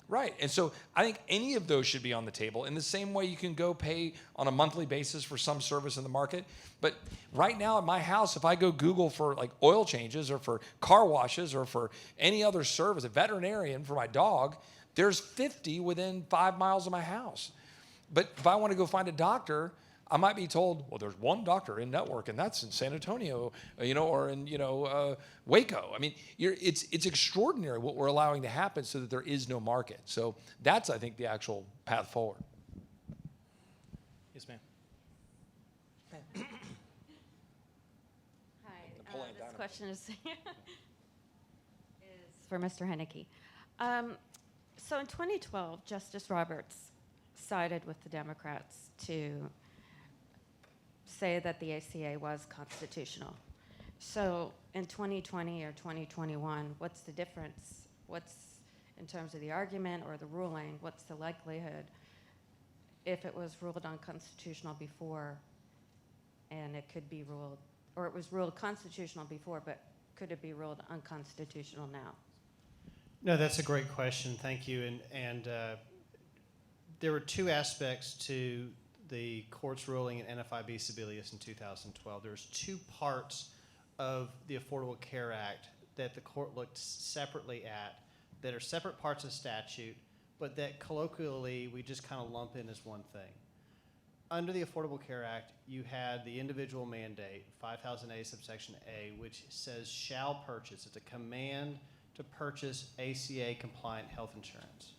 Speaker 3: Right. And so I think any of those should be on the table. In the same way you can go pay on a monthly basis for some service in the market. But right now at my house, if I go Google for like oil changes or for car washes or for any other service, a veterinarian for my dog, there's 50 within 5 miles of my house. But if I want to go find a doctor, I might be told, well, there's one doctor in network, and that's in San Antonio, or in, Waco. I mean, it's extraordinary what we're allowing to happen so that there is no market. So that's, I think, the actual path forward.
Speaker 1: Yes, ma'am.
Speaker 10: Hi, this question is for Mr. Henneke. So in 2012, Justice Roberts sided with the Democrats to say that the ACA was constitutional. So in 2020 or 2021, what's the difference? What's, in terms of the argument or the ruling, what's the likelihood if it was ruled unconstitutional before and it could be ruled, or it was ruled constitutional before, but could it be ruled unconstitutional now?
Speaker 2: No, that's a great question. Thank you. And there were two aspects to the court's ruling in NFIB Sebelius in 2012. There's two parts of the Affordable Care Act that the court looked separately at that are separate parts of statute, but that colloquially we just kind of lump in as one thing. Under the Affordable Care Act, you had the individual mandate, 5000A subsection A, which says shall purchase. It's a command to purchase ACA compliant health insurance.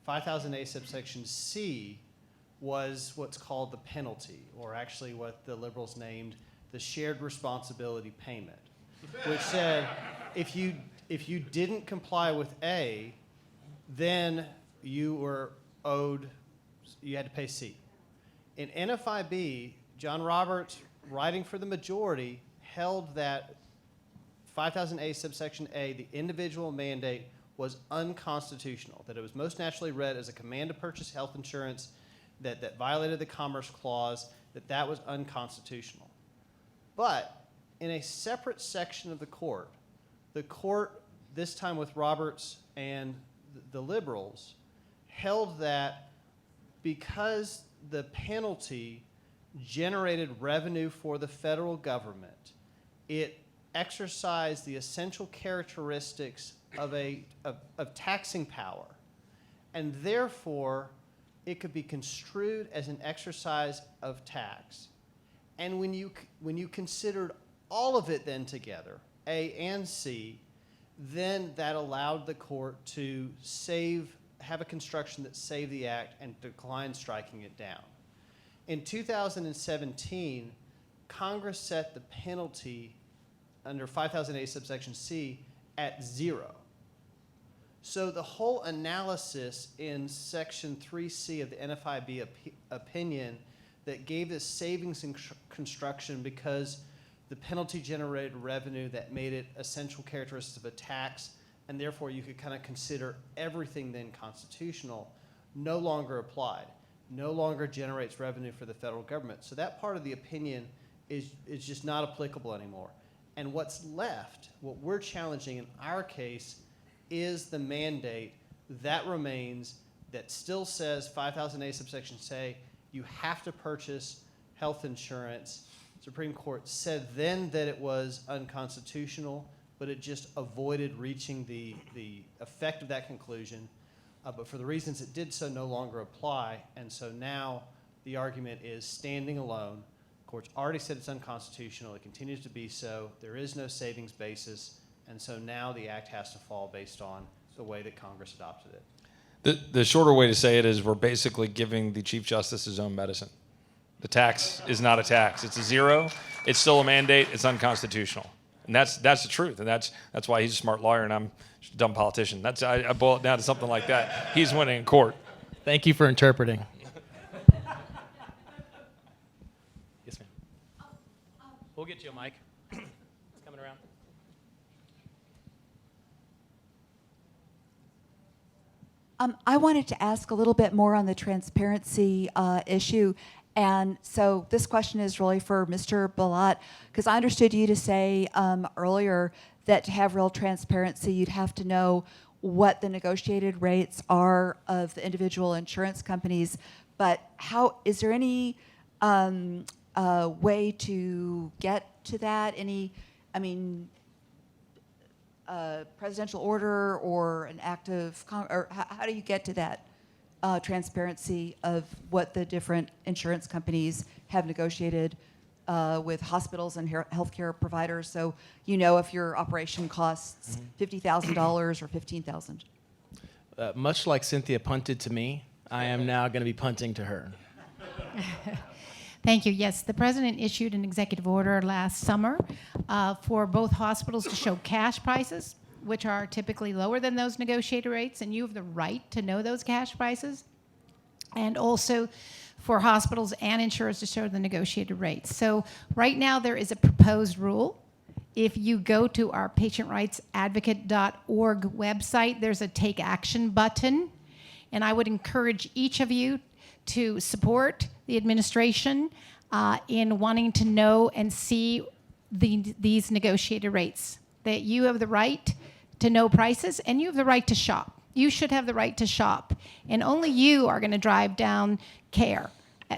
Speaker 2: 5000A subsection C was what's called the penalty, or actually what the liberals named the shared responsibility payment, which said if you didn't comply with A, then you were owed, you had to pay C. In NFIB, John Roberts, writing for the majority, held that 5000A subsection A, the individual mandate, was unconstitutional, that it was most naturally read as a command to purchase health insurance that violated the Commerce Clause, that was unconstitutional. But in a separate section of the court, this time with Roberts and the liberals, held that because the penalty generated revenue for the federal government, it exercised the essential characteristics of taxing power, and therefore it could be construed as an exercise of tax. And when you considered all of it then together, A and C, then that allowed the court to have a construction that saved the act and declined striking it down. In 2017, Congress set the penalty under 5000A subsection C at 0. So the whole analysis in section 3C of the NFIB opinion that gave this savings construction because the penalty generated revenue that made it essential characteristics of a tax, and therefore you could kind of consider everything then constitutional, no longer applied, no longer generates revenue for the federal government. So that part of the opinion is just not applicable anymore. And what's left, what we're challenging in our case, is the mandate that remains, that still says 5000A subsection say you have to purchase health insurance. Supreme Court said then that it was unconstitutional, but it just avoided reaching the effect of that conclusion. But for the reasons it did so no longer apply, and so now the argument is standing alone. The court's already said it's unconstitutional. It continues to be so. There is no savings basis, and so now the act has to fall based on the way that Congress adopted it.
Speaker 3: The shorter way to say it is we're basically giving the Chief Justice his own medicine. The tax is not a tax. It's a 0. It's still a mandate. It's unconstitutional. And that's the truth. And that's why he's a smart lawyer and I'm a dumb politician. I boil it down to something like that. He's winning in court.
Speaker 1: Thank you for interpreting. Yes, ma'am. We'll get you a mic. It's coming around.
Speaker 11: I wanted to ask a little bit more on the transparency issue. And so this question is really for Mr. Balot, because I understood you to say earlier that to have real transparency, you'd have to know what the negotiated rates are of the individual insurance companies. But is there any way to get to that? Presidential order or an act of or how do you get to that transparency of what the different insurance companies have negotiated with hospitals and healthcare providers, so you know if your operation costs $50,000 or $15,000?
Speaker 1: Much like Cynthia punted to me, I am now going to be punting to her.
Speaker 4: Thank you. Yes, the president issued an executive order last summer for both hospitals to show cash prices, which are typically lower than those negotiated rates, and you have the right to know those cash prices, and also for hospitals and insurers to show the negotiated rates. So right now there is a proposed rule. If you go to our patientrightsadvocate.org website, there's a Take Action button, and I would encourage each of you to support the administration in wanting to know and see these negotiated rates. That you have the right to know prices and you have the right to shop. You should have the right to shop. And only you are going to drive down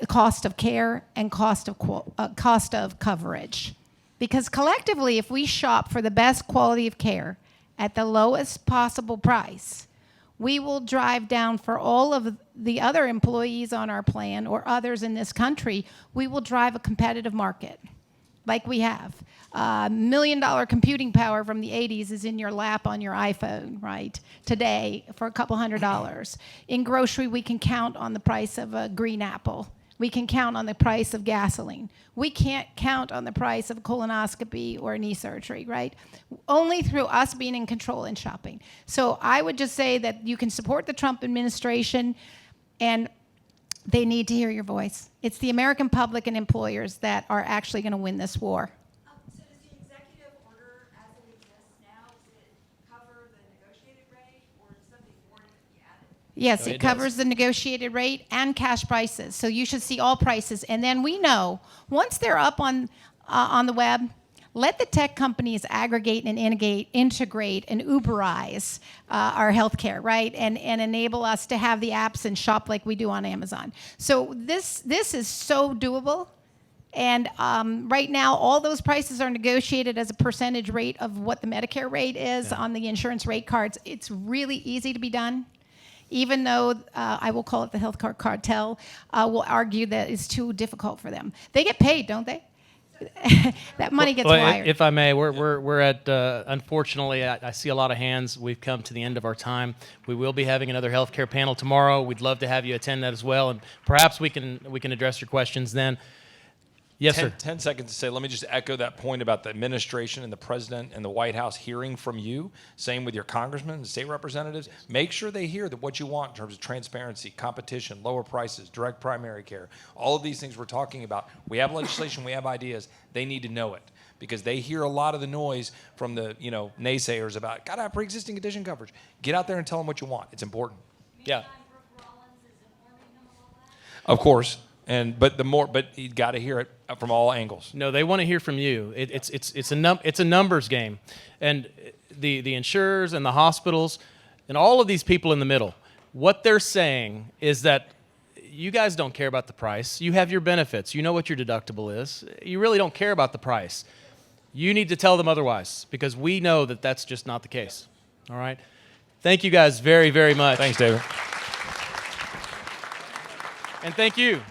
Speaker 4: cost of care and cost of coverage. Because collectively, if we shop for the best quality of care at the lowest possible price, we will drive down for all of the other employees on our plan or others in this country, we will drive a competitive market like we have. $1 million computing power from the 80s is in your lap on your iPhone, right? Today, for a couple $100. In grocery, we can count on the price of a green apple. We can count on the price of gasoline. We can't count on the price of a colonoscopy or knee surgery, right? Only through us being in control and shopping. So I would just say that you can support the Trump administration, and they need to hear your voice. It's the American public and employers that are actually going to win this war.
Speaker 11: So does the executive order as it exists now, does it cover the negotiated rate or does something more need to be added?
Speaker 4: Yes,
Speaker 1: No,
Speaker 4: it
Speaker 1: it
Speaker 4: covers
Speaker 1: does.
Speaker 4: the negotiated rate and cash prices. So you should see all prices. And then we know, once they're up on the web, let the tech companies aggregate and integrate and Uberize our healthcare, right? And enable us to have the apps and shop like we do on Amazon. So this is so doable. And right now, all those prices are negotiated as a percentage rate of what the Medicare rate is on the insurance rate cards. It's really easy to be done. Even though I will call it the health care cartel, will argue that it's too difficult for them. They get paid, don't they? That money gets
Speaker 1: Well,
Speaker 4: wired.
Speaker 1: if I may, we're at, unfortunately, I see a lot of hands. We've come to the end of our time. We will be having another healthcare panel tomorrow. We'd love to have you attend that as well, and perhaps we can address your questions then. Yes, sir.
Speaker 3: 10 seconds to say, let me just echo that point about the administration and the president and the White House hearing from you. Same with your congressmen and state representatives. Make sure they hear that what you want in terms of transparency, competition, lower prices, direct primary care, all of these things we're talking about. We have legislation, we have ideas. They need to know it because they hear a lot of the noise from the naysayers about, gotta have pre-existing condition coverage. Get out there and tell them what you want. It's important.
Speaker 1: Yeah.
Speaker 3: Of course. But you got to hear it from all angles.
Speaker 1: No, they want to hear from you. It's a numbers game, and the insurers and the hospitals and all of these people in the middle. What they're saying is that you guys don't care about the price. You have your benefits. You know what your deductible is. You really don't care about the price. You need to tell them otherwise because we know that that's just not the case. All right. Thank you guys very, very much.
Speaker 3: Thanks, David.
Speaker 1: And thank you.